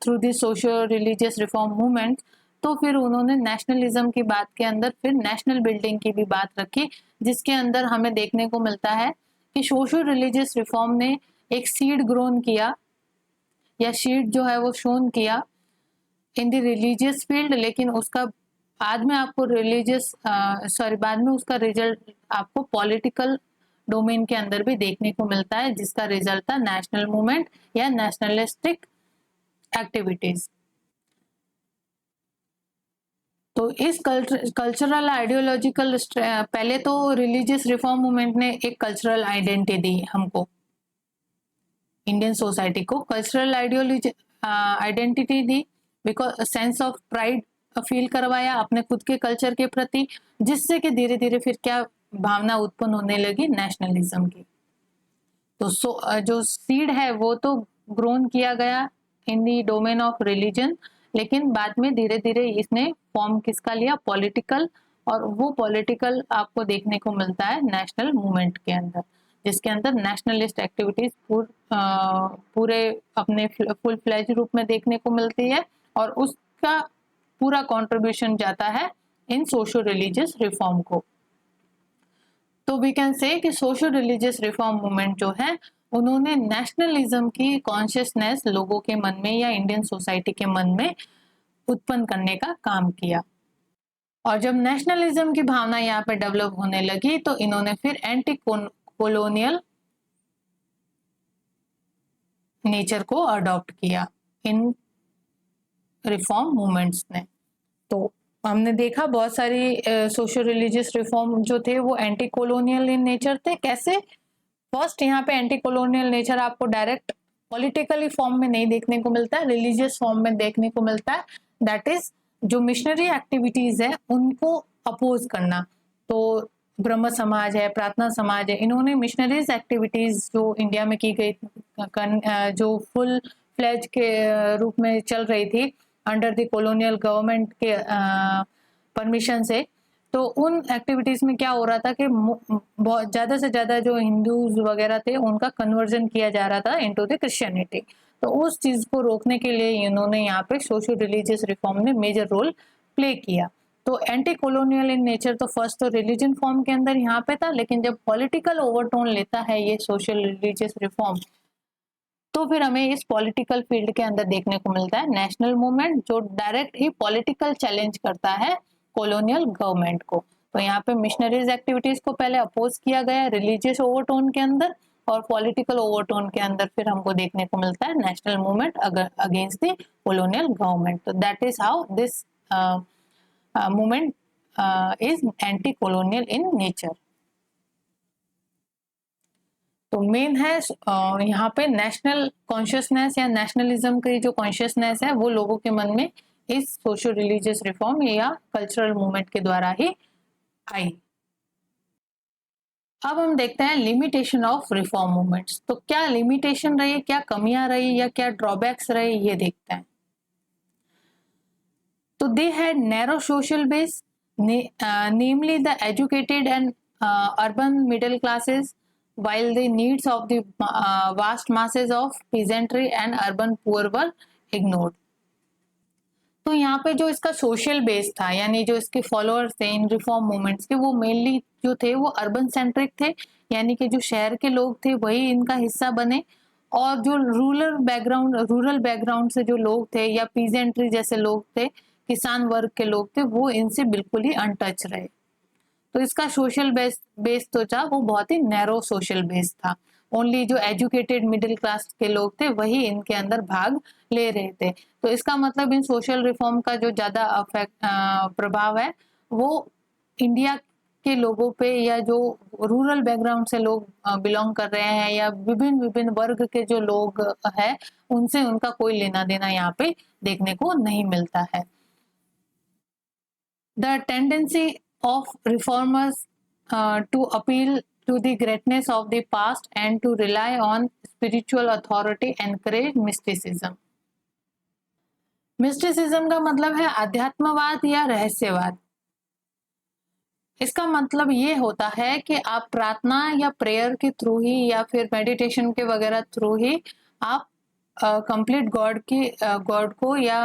through the social religious reform movement, तो फिर उन्होंने नेशनलिज्म की बात के अंदर फिर नेशनल बिल्डिंग की भी बात रखी, जिसके अंदर हमें देखने को मिलता है कि सोशल रिलीजियस रिफॉर्म ने एक सीड ग्रोन किया या सीड जो है वो शोन किया इन द रिलीजियस फील्ड, लेकिन उसका बाद में आपको बाद में उसका रिजल्ट आपको पॉलिटिकल डोमेन के अंदर भी देखने को मिलता है, जिसका रिजल्ट था नेशनल मूवमेंट या नेशनलिस्टिक एक्टिविटीज। तो इस कल्चरल आइडियोलॉजिकल पहले तो रिलीजियस रिफॉर्म मूवमेंट ने एक कल्चरल आइडेंटिटी दी हमको, इंडियन सोसाइटी को cultural identity the, because sense of pride feel करवाया अपने खुद के कल्चर के प्रति, जिससे कि धीरे धीरे फिर क्या भावना उत्पन्न होने लगी नेशनलिज्म की। तो जो सीड है वो तो ग्रोन किया गया इन दी डोमेन ऑफ रिलीजन, लेकिन बाद में धीरे धीरे इसने फॉर्म किसका लिया, पॉलिटिकल, और वो पॉलिटिकल आपको देखने को मिलता है नेशनल मूवमेंट के अंदर, जिसके अंदर नेशनलिस्ट एक्टिविटीज पूरे अपने फुल फ्लेज रूप में देखने को मिलती है और उसका पूरा कंट्रीब्यूशन जाता है इन सोशल रिलीजियस रिफॉर्म को। तो वी कैन से कि सोशल रिलीजियस रिफॉर्म मूवमेंट जो है उन्होंने नेशनलिज्म की कॉन्शियसनेस लोगों के मन में या इंडियन सोसाइटी के मन में उत्पन्न करने का काम किया। और जब नेशनलिज्म की भावना यहाँ पे डेवलप होने लगी तो इन्होंने फिर एंटी कॉलोनियल नेचर को अडॉप्ट किया इन रिफॉर्म मूवमेंट्स ने। तो हमने देखा बहुत सारी सोशल रिलीजियस रिफॉर्म जो थे वो एंटी कॉलोनियल इन नेचर थे। कैसे? फर्स्ट यहाँ पे एंटी कॉलोनियल नेचर आपको डायरेक्ट पॉलिटिकली फॉर्म में नहीं देखने को मिलता है, रिलीजियस फॉर्म में देखने को मिलता है। दैट इज जो मिशनरी एक्टिविटीज है उनको अपोज करना। तो ब्रह्म समाज है, प्रार्थना समाज है, इन्होंने मिशनरीज एक्टिविटीज जो इंडिया में की गई, जो फुल फ्लेज के रूप में चल रही थी अंडर द कॉलोनियल गवर्नमेंट के परमिशन से, तो उन एक्टिविटीज में क्या हो रहा था कि बहुत ज्यादा से ज्यादा जो हिंदूज वगैरह थे उनका कन्वर्जन किया जा रहा था इनटू द क्रिश्चियनिटी। तो उस चीज को रोकने के लिए इन्होंने यहाँ पे सोशल रिलीजियस रिफॉर्म ने मेजर रोल प्ले किया। तो एंटी कॉलोनियल इन नेचर तो फर्स्ट तो रिलीजन फॉर्म के अंदर यहाँ पे था, लेकिन जब पॉलिटिकल ओवरटोन लेता है ये सोशल रिलीजियस रिफॉर्म, तो फिर हमें इस पॉलिटिकल फील्ड के अंदर देखने को मिलता है नेशनल मूवमेंट, जो डायरेक्ट ही पॉलिटिकल चैलेंज करता है कॉलोनियल गवर्नमेंट को। तो यहाँ पे मिशनरीज एक्टिविटीज को पहले अपोज किया गया रिलीजियस ओवरटोन के अंदर, और पॉलिटिकल ओवरटोन के अंदर फिर हमको देखने को मिलता है national movement against the colonial government. तो that is how this movement is anti colonial in nature. तो मेन है यहाँ पे नेशनल कॉन्शियसनेस या नेशनलिज्म की जो कॉन्शियसनेस है वो लोगों के मन में इस सोशल रिलीजियस रिफॉर्म या कल्चरल मूवमेंट के द्वारा ही आई। अब हम देखते हैं लिमिटेशन ऑफ रिफॉर्म मूवमेंट्स। तो क्या लिमिटेशन रही, क्या कमियां रही या क्या ड्रॉबैक्स रहे, ये देखते हैं। तो they had narrow social base, namely the educated and urban middle classes, while the needs of the vast masses of peasantry and urban poor were ignored। तो यहाँ पे जो इसका सोशल बेस था, यानी जो इसके फॉलोअर्स थे इन रिफॉर्म मूवमेंट्स के, वो मेनली जो थे वो अर्बन सेंट्रिक थे, यानी कि जो शहर के लोग थे वही इनका हिस्सा बने, और जो रूरल बैकग्राउंड से जो लोग थे या पीजेंट्री जैसे लोग थे, किसान वर्ग के लोग थे, वो इनसे बिल्कुल ही अनटच रहे। तो इसका सोशल बेस तो था वो बहुत ही नैरो सोशल बेस था। ओनली जो एजुकेटेड मिडिल क्लास के लोग थे वही इनके अंदर भाग ले रहे थे। तो इसका मतलब इन सोशल रिफॉर्म का जो ज्यादा प्रभाव है वो इंडिया के लोगों पे, या जो रूरल बैकग्राउंड से लोग बिलोंग कर रहे हैं, या विभिन्न विभिन्न वर्ग के जो लोग हैं, उनसे उनका कोई लेना देना यहाँ पे देखने को नहीं मिलता है। The tendency of reformers to appeal to the greatness of the past and to rely on spiritual authority encourage mysticism। Mysticism का मतलब है अध्यात्मवाद या रहस्यवाद। इसका मतलब ये होता है कि आप प्रार्थना या प्रेयर के थ्रू ही या फिर मेडिटेशन के वगैरह थ्रू ही आप कंप्लीट गॉड को या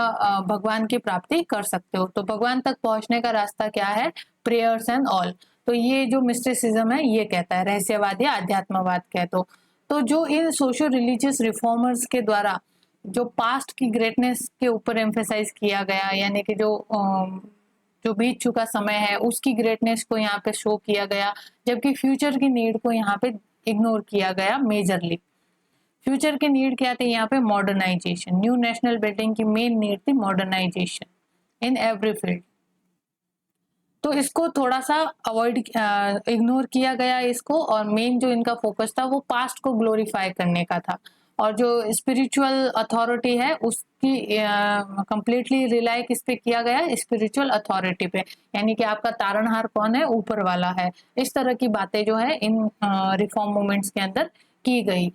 भगवान की प्राप्ति कर सकते हो। तो भगवान तक पहुंचने का रास्ता क्या है? Prayers and all. तो ये जो मिस्टिसिज्म है ये कहता है, रहस्यवाद या अध्यात्मवाद कह तो जो इन सोशल रिलीजियस रिफॉर्मर्स के द्वारा जो पास्ट की ग्रेटनेस के ऊपर एम्फेसाइज किया गया, यानी कि जो बीत चुका समय है उसकी ग्रेटनेस को यहाँ पे शो किया गया, जबकि फ्यूचर की नीड को यहाँ पे इग्नोर किया गया मेजरली। फ्यूचर की नीड क्या थी यहाँ पे? मॉडर्नाइजेशन। न्यू नेशनल बिल्डिंग की मेन नीड थी मॉडर्नाइजेशन इन एवरी फील्ड। तो इसको थोड़ा सा अवॉइड इग्नोर किया गया इसको, और मेन जो इनका फोकस था वो पास्ट को ग्लोरीफाई करने का था, और जो स्पिरिचुअल अथॉरिटी है उसकी कंप्लीटली रिलाई किस पे किया गया? स्पिरिचुअल अथॉरिटी पे, यानी कि आपका तारणहार कौन है? ऊपर वाला है। इस तरह की बातें जो है इन रिफॉर्म मूवमेंट्स के अंदर की गई,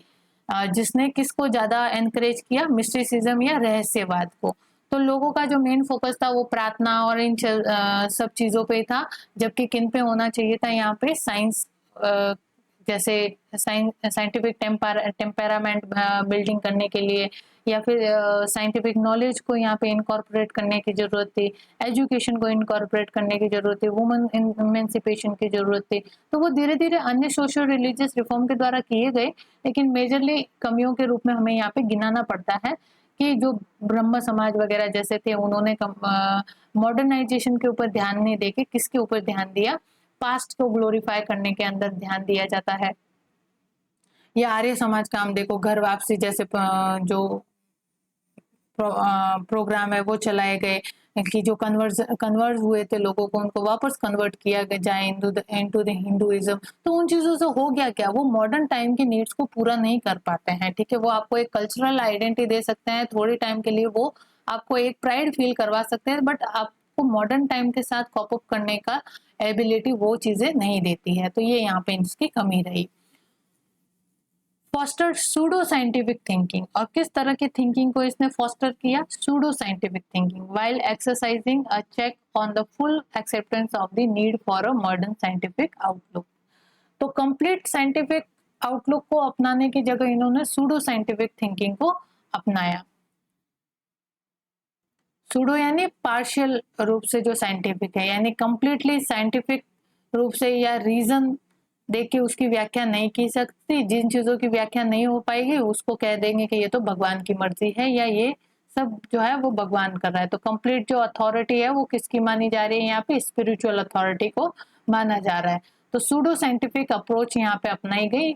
जिसने किसको ज्यादा एनकरेज किया? मिस्टिसिज्म या रहस्यवाद को। तो लोगों का जो मेन फोकस था वो प्रार्थना और इन सब चीजों पे था, जबकि किन पे होना चाहिए था यहाँ पे? साइंस, जैसे साइंटिफिक टेम्परामेंट बिल्डिंग करने के लिए, या फिर साइंटिफिक नॉलेज को यहाँ पे इनकॉर्पोरेट करने की जरूरत थी, एजुकेशन को इनकॉर्पोरेट करने की जरूरत थी, वुमेन इमेंसिपेशन की जरूरत थी। तो वो धीरे धीरे अन्य सोशल रिलीजियस रिफॉर्म के द्वारा किए गए, लेकिन मेजरली कमियों के रूप में हमें यहाँ पे गिनाना पड़ता है कि जो ब्रह्म समाज वगैरह जैसे थे उन्होंने मॉडर्नाइजेशन के ऊपर ध्यान नहीं देके किसके ऊपर ध्यान दिया? पास्ट को ग्लोरीफाई करने के अंदर ध्यान दिया जाता है। या आर्य समाज का हम देखो घर वापसी जैसे जो प्रोग्राम है वो चलाए गए कि जो कन्वर्ट हुए थे लोगों को, उनको वापस कन्वर्ट किया जाए इनटू द हिंदुइज्म। तो उन चीज़ों से हो गया क्या, वो मॉडर्न टाइम की नीड्स को पूरा नहीं कर पाते हैं। ठीक है, वो आपको एक कल्चरल आइडेंटिटी दे सकते हैं थोड़े टाइम के लिए, वो आपको एक प्राइड फील करवा सकते हैं, बट आपको मॉडर्न टाइम के साथ कॉप अप करने का एबिलिटी वो चीज़ें नहीं देती है। तो ये यहाँ पे इसकी कमी रही। फॉस्टर सूडो साइंटिफिक थिंकिंग, और किस तरह की थिंकिंग को इसने फॉस्टर किया, pseudo scientific thinking, while exercising a check on the full acceptance of the need for a modern scientific outlook. तो कंप्लीट साइंटिफिक आउटलुक को अपनाने की जगह इन्होंने सूडो साइंटिफिक थिंकिंग को अपनाया। सूडो यानी पार्शियल रूप से जो साइंटिफिक है, यानी कंप्लीटली साइंटिफिक रूप से या रीजन देख के उसकी व्याख्या नहीं की सकती। जिन चीजों की व्याख्या नहीं हो पाएगी उसको कह देंगे कि ये तो भगवान की मर्जी है, या ये सब जो है वो भगवान कर रहा है। तो कंप्लीट जो अथॉरिटी है वो किसकी मानी जा रही है, यहाँ पे स्पिरिचुअल अथॉरिटी को माना जा रहा है। तो सूडो साइंटिफिक अप्रोच यहाँ पे अपनाई गई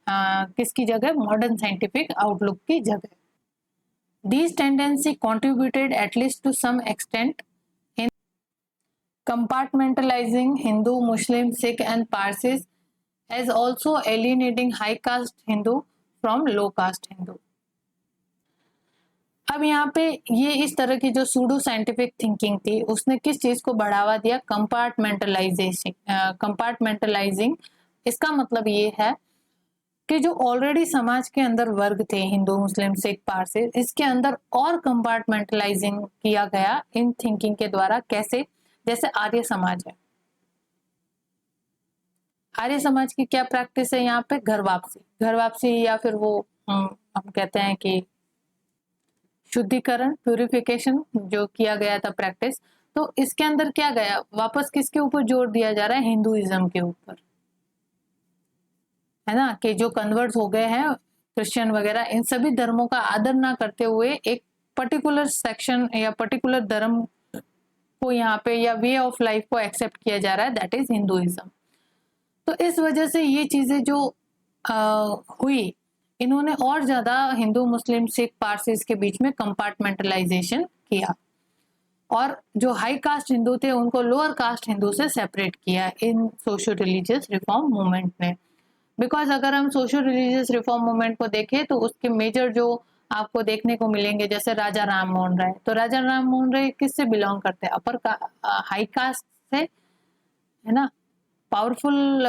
किसकी जगह, मॉडर्न साइंटिफिक आउटलुक की जगह। These tendencies contributed, at least to some extent, in compartmentalizing Hindu, Muslim, Sikh, and Parsis, as also alienating high caste Hindu from low caste Hindu. अब यहाँ पे ये इस तरह की जो सूडो साइंटिफिक थिंकिंग थी उसने किस चीज को बढ़ावा दिया, कंपार्टमेंटलाइजिंग। इसका मतलब ये है कि जो ऑलरेडी समाज के अंदर वर्ग थे, हिंदू, मुस्लिम, सिख, पारसी, इसके अंदर और कंपार्टमेंटलाइजिंग किया गया इन थिंकिंग के द्वारा। कैसे, जैसे आर्य समाज है, आर्य समाज की क्या प्रैक्टिस है यहाँ पे, घर वापसी या फिर वो हम कहते हैं कि शुद्धिकरण, प्यूरिफिकेशन जो किया गया था प्रैक्टिस। तो इसके अंदर क्या गया, वापस किसके ऊपर जोर दिया जा रहा है, हिंदुइज्म के ऊपर, है ना, कि जो कन्वर्ट हो गए हैं क्रिश्चियन वगैरह, इन सभी धर्मों का आदर ना करते हुए एक पर्टिकुलर सेक्शन या पर्टिकुलर धर्म को यहाँ पे या वे ऑफ लाइफ को एक्सेप्ट किया जा रहा है, दैट इज हिंदुइज्म। तो इस वजह से ये चीजें जो हुई, इन्होंने और ज्यादा हिंदू, मुस्लिम, सिख, पारसीज के बीच में कंपार्टमेंटलाइजेशन किया, और जो हाई कास्ट हिंदू थे उनको लोअर कास्ट हिंदू से सेपरेट किया इन सोशल रिलीजियस रिफॉर्म मूवमेंट ने। बिकॉज अगर हम सोशल रिलीजियस रिफॉर्म मूवमेंट को देखें तो उसके मेजर जो आपको देखने को मिलेंगे, जैसे राजा राम मोहन राय, तो राजा राम मोहन राय किससे बिलोंग करते हैं, अपर हाई कास्ट से, है ना, पावरफुल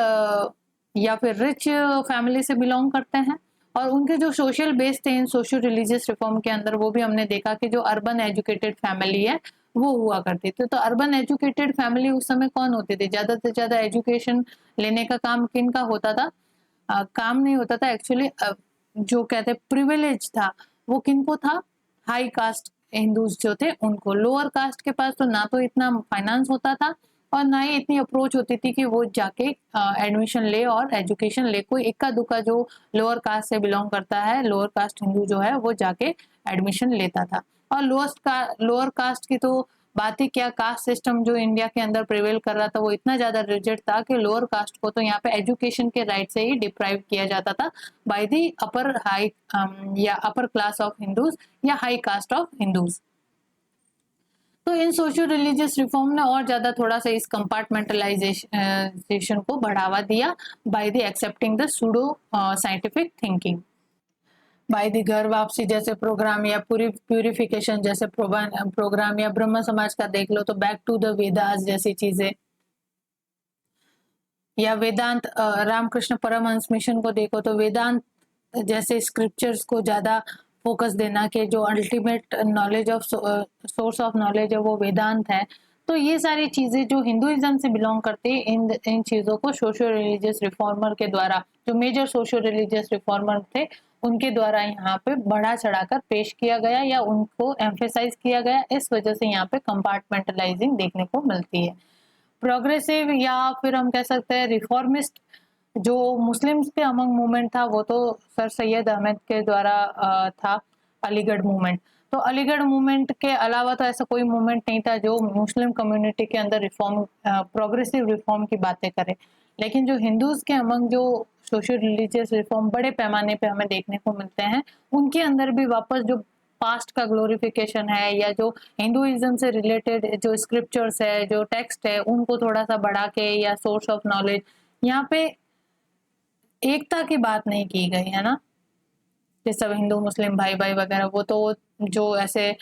या फिर रिच फैमिली से बिलोंग करते हैं। और उनके जो सोशल बेस थे इन सोशल रिलीजियस रिफॉर्म के अंदर, वो भी हमने देखा कि जो अर्बन एजुकेटेड फैमिली है वो हुआ करती थी। तो अर्बन एजुकेटेड फैमिली उस समय कौन होती थी, ज्यादा से ज्यादा एजुकेशन लेने का काम किनका होता था, काम नहीं होता था एक्चुअली, जो कहते प्रिविलेज था वो किनको था, हाई कास्ट हिंदूज जो थे उनको। लोअर कास्ट के पास तो ना तो इतना फाइनेंस होता था और ना ही इतनी अप्रोच होती थी कि वो जाके एडमिशन ले और एजुकेशन ले। कोई इक्का दुक्का जो लोअर कास्ट से बिलोंग करता है, लोअर कास्ट हिंदू जो है, वो जाके एडमिशन लेता था। और लोअर कास्ट की तो बात ही क्या, कास्ट सिस्टम जो इंडिया के अंदर प्रिवेल कर रहा था वो इतना ज्यादा रिजिड था कि लोअर कास्ट को तो यहाँ पे एजुकेशन के राइट से ही डिप्राइव किया जाता था बाय दी अपर हाई या अपर क्लास ऑफ हिंदूज या हाई कास्ट ऑफ हिंदूज। तो इन सोशल रिलीजियस रिफॉर्म ने और ज्यादा थोड़ा सा इस कंपार्टमेंटलाइजेशन को बढ़ावा दिया by the accepting the pseudo scientific thinking. By the घर वापसी जैसे प्रोग्राम या पूरी प्यूरिफिकेशन जैसे प्रोग्राम, या ब्रह्म समाज का देख लो तो बैक टू द वेदास जैसी चीजें, या वेदांत, रामकृष्ण परमहंस मिशन को देखो तो वेदांत जैसे स्क्रिप्चर्स को ज्यादा फोकस देना कि जो ultimate knowledge of source of knowledge है वो वेदांत है। तो ये सारी चीजें जो हिंदुइज्म से बिलोंग करती है, इन चीजों को सोशल रिलीजियस रिफॉर्मर के द्वारा, जो मेजर सोशल रिलीजियस रिफॉर्मर थे उनके द्वारा यहाँ पे बढ़ा चढ़ाकर पेश किया गया या उनको एम्फेसाइज किया गया। इस वजह से यहाँ पे कंपार्टमेंटलाइजिंग देखने को मिलती है। प्रोग्रेसिव या फिर हम कह सकते हैं रिफॉर्मिस्ट जो मुस्लिम्स के अमंग मूवमेंट था वो तो सर सैयद अहमद के द्वारा था, अलीगढ़ मूवमेंट। तो अलीगढ़ मूवमेंट के अलावा तो ऐसा कोई मूवमेंट नहीं था जो मुस्लिम कम्युनिटी के अंदर रिफॉर्म, प्रोग्रेसिव रिफॉर्म की बातें करे। लेकिन जो हिंदूज के अमंग जो सोशल रिलीजियस रिफॉर्म बड़े पैमाने पे हमें देखने को मिलते हैं, उनके अंदर भी वापस जो पास्ट का ग्लोरिफिकेशन है, या जो हिंदुइज्म से रिलेटेड जो स्क्रिप्चर्स है, जो टेक्स्ट है, उनको थोड़ा सा बढ़ा के, या सोर्स ऑफ नॉलेज, यहाँ पे एकता की बात नहीं की गई है ना, ये सब हिंदू मुस्लिम भाई भाई वगैरह, वो तो जो ऐसे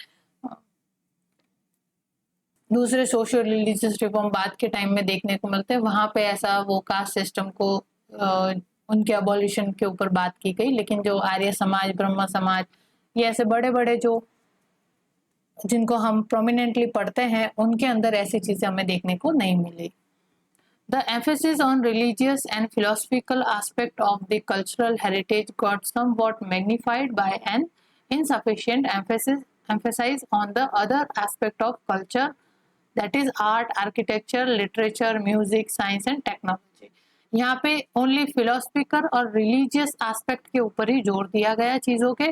दूसरे सोशल रिलीजियस रिफॉर्म बाद के टाइम में देखने को मिलते हैं, वहां पे ऐसा वो कास्ट सिस्टम को उनके अबॉलिशन के ऊपर बात की गई। लेकिन जो आर्य समाज, ब्रह्म समाज, ये ऐसे बड़े बड़े जो जिनको हम प्रोमिनेंटली पढ़ते हैं, उनके अंदर ऐसी चीजें हमें देखने को नहीं मिली। The emphasis on religious and philosophical aspect of the cultural heritage got somewhat magnified by an insufficient emphasis on the other aspect of culture, that is art, architecture, literature, music, science and technology। यहाँ पे only philosophical और religious aspect के ऊपर ही जोर दिया गया चीज़ों के,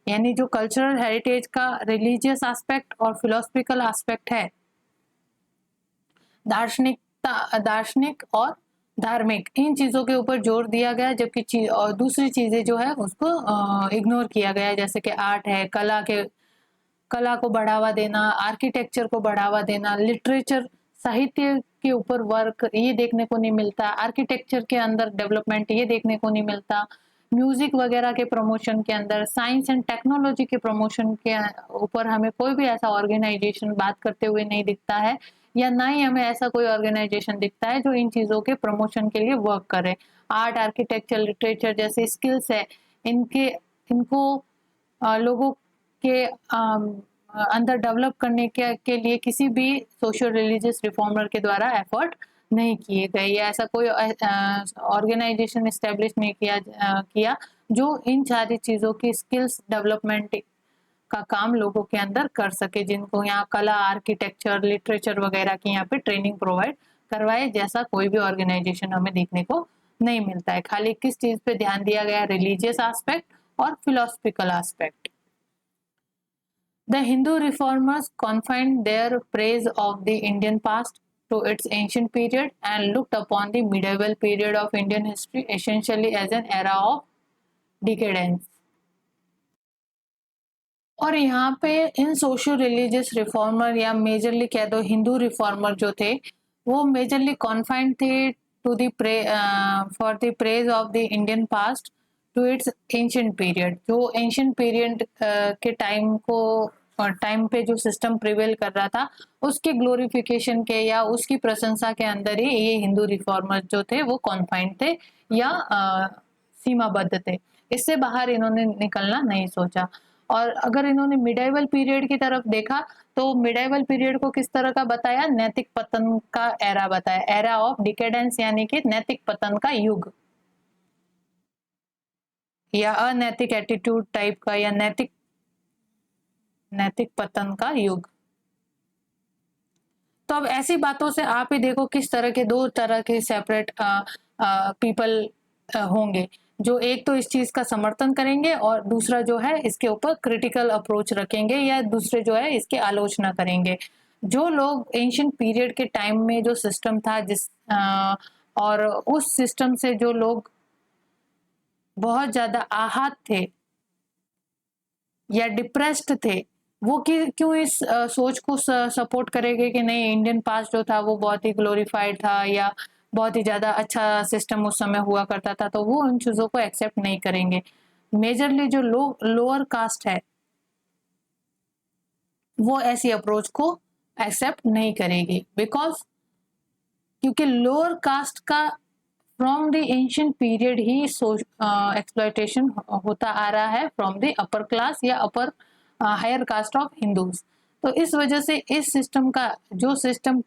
यानी जो कल्चरल हेरिटेज का रिलीजियस एस्पेक्ट और फिलोसफिकल एस्पेक्ट है, दार्शनिक और धार्मिक, इन चीजों के ऊपर जोर दिया गया, जबकि और दूसरी चीजें जो है उसको इग्नोर किया गया, जैसे कि आर्ट है, कला को बढ़ावा देना, आर्किटेक्चर को बढ़ावा देना, लिटरेचर साहित्य के ऊपर वर्क ये देखने को नहीं मिलता, आर्किटेक्चर के अंदर डेवलपमेंट ये देखने को नहीं मिलता, म्यूजिक वगैरह के प्रमोशन के अंदर, साइंस एंड टेक्नोलॉजी के प्रमोशन के ऊपर हमें कोई भी ऐसा ऑर्गेनाइजेशन बात करते हुए नहीं दिखता है, या ना ही हमें ऐसा कोई ऑर्गेनाइजेशन दिखता है जो इन चीजों के प्रमोशन के लिए वर्क करे। आर्ट, आर्किटेक्चर, लिटरेचर जैसे स्किल्स है, इनको लोगों के अंदर डेवलप करने के लिए किसी भी सोशल रिलीजियस रिफॉर्मर के द्वारा एफर्ट नहीं किए गए, या ऐसा कोई ऑर्गेनाइजेशन एस्टेब्लिश नहीं किया जो इन सारी चीज़ों की स्किल्स डेवलपमेंट का काम लोगों के अंदर कर सके, जिनको यहाँ कला, आर्किटेक्चर, लिटरेचर वगैरह की यहाँ पे ट्रेनिंग प्रोवाइड करवाए, जैसा कोई भी ऑर्गेनाइजेशन हमें देखने को नहीं मिलता है। खाली किस चीज पे ध्यान दिया गया, रिलीजियस एस्पेक्ट और philosophical aspect. The Hindu reformers confined their praise of the Indian past to its ancient period and looked upon the medieval period of Indian history essentially as an era of decadence। और यहाँ पे इन social religious reformer या majorly कह दो Hindu reformer जो थे, वो मेजरली कॉन्फाइंड थे to the for the praise of the Indian past to its ancient period. जो एंशिएंट पीरियड के टाइम पे जो सिस्टम प्रिवेल कर रहा था, उसके ग्लोरिफिकेशन के या उसकी प्रशंसा के अंदर ही ये हिंदू रिफॉर्मर जो थे वो कॉन्फाइंड थे या सीमाबद्ध थे। इससे बाहर इन्होंने निकलना नहीं सोचा। और अगर इन्होंने मिडाइवल पीरियड की तरफ देखा तो मिडाइवल पीरियड को किस तरह का बताया, नैतिक पतन का एरा बताया, एरा ऑफ डिकेडेंस, यानी कि नैतिक पतन का युग या अनैतिक एटीट्यूड टाइप का, या नैतिक पतन का युग। तो अब ऐसी बातों से आप ही देखो किस तरह के दो तरह के सेपरेट पीपल होंगे, जो एक तो इस चीज का समर्थन करेंगे और दूसरा जो है इसके ऊपर क्रिटिकल अप्रोच रखेंगे, या दूसरे जो है इसकी आलोचना करेंगे। जो लोग एंशिएंट पीरियड के टाइम में जो सिस्टम था और उस सिस्टम से जो लोग बहुत ज्यादा आहत थे या डिप्रेस्ड थे, वो क्यों इस सोच को सपोर्ट करेंगे कि नहीं इंडियन पास्ट जो था वो बहुत ही ग्लोरीफाइड था या बहुत ही ज्यादा अच्छा सिस्टम उस समय हुआ करता था, तो वो उन चीजों को एक्सेप्ट नहीं करेंगे। मेजरली जो लोअर कास्ट है वो ऐसी अप्रोच को एक्सेप्ट नहीं करेगी, क्योंकि लोअर कास्ट का from the ancient period he exploitation होता आ रहा है फ्रॉम द अपर क्लास या अपर हायर कास्ट ऑफ हिंदूज। तो इस वजह से इस सिस्टम का जो सिस्टम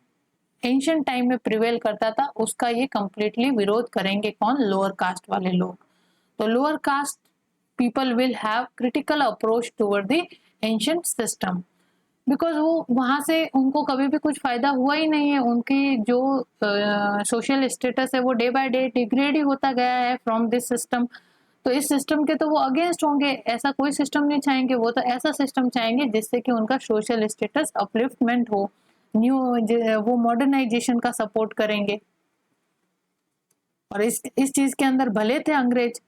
एंशिएंट टाइम में प्रिवेल करता था उसका ये कंप्लीटली विरोध करेंगे कौन, लोअर कास्ट वाले लोग। तो lower caste people will have critical approach toward the ancient system, because वो वहां से उनको कभी भी कुछ फायदा हुआ ही नहीं है। उनकी जो सोशल स्टेटस है वो डे बाय डे डिग्रेड ही होता गया है फ्रॉम दिस सिस्टम। तो इस सिस्टम के तो वो अगेंस्ट होंगे, ऐसा कोई सिस्टम नहीं चाहेंगे, वो तो ऐसा सिस्टम चाहेंगे जिससे कि उनका सोशल स्टेटस अपलिफ्टमेंट हो, वो मॉडर्नाइजेशन का सपोर्ट करेंगे। और इस चीज के अंदर भले थे अंग्रेज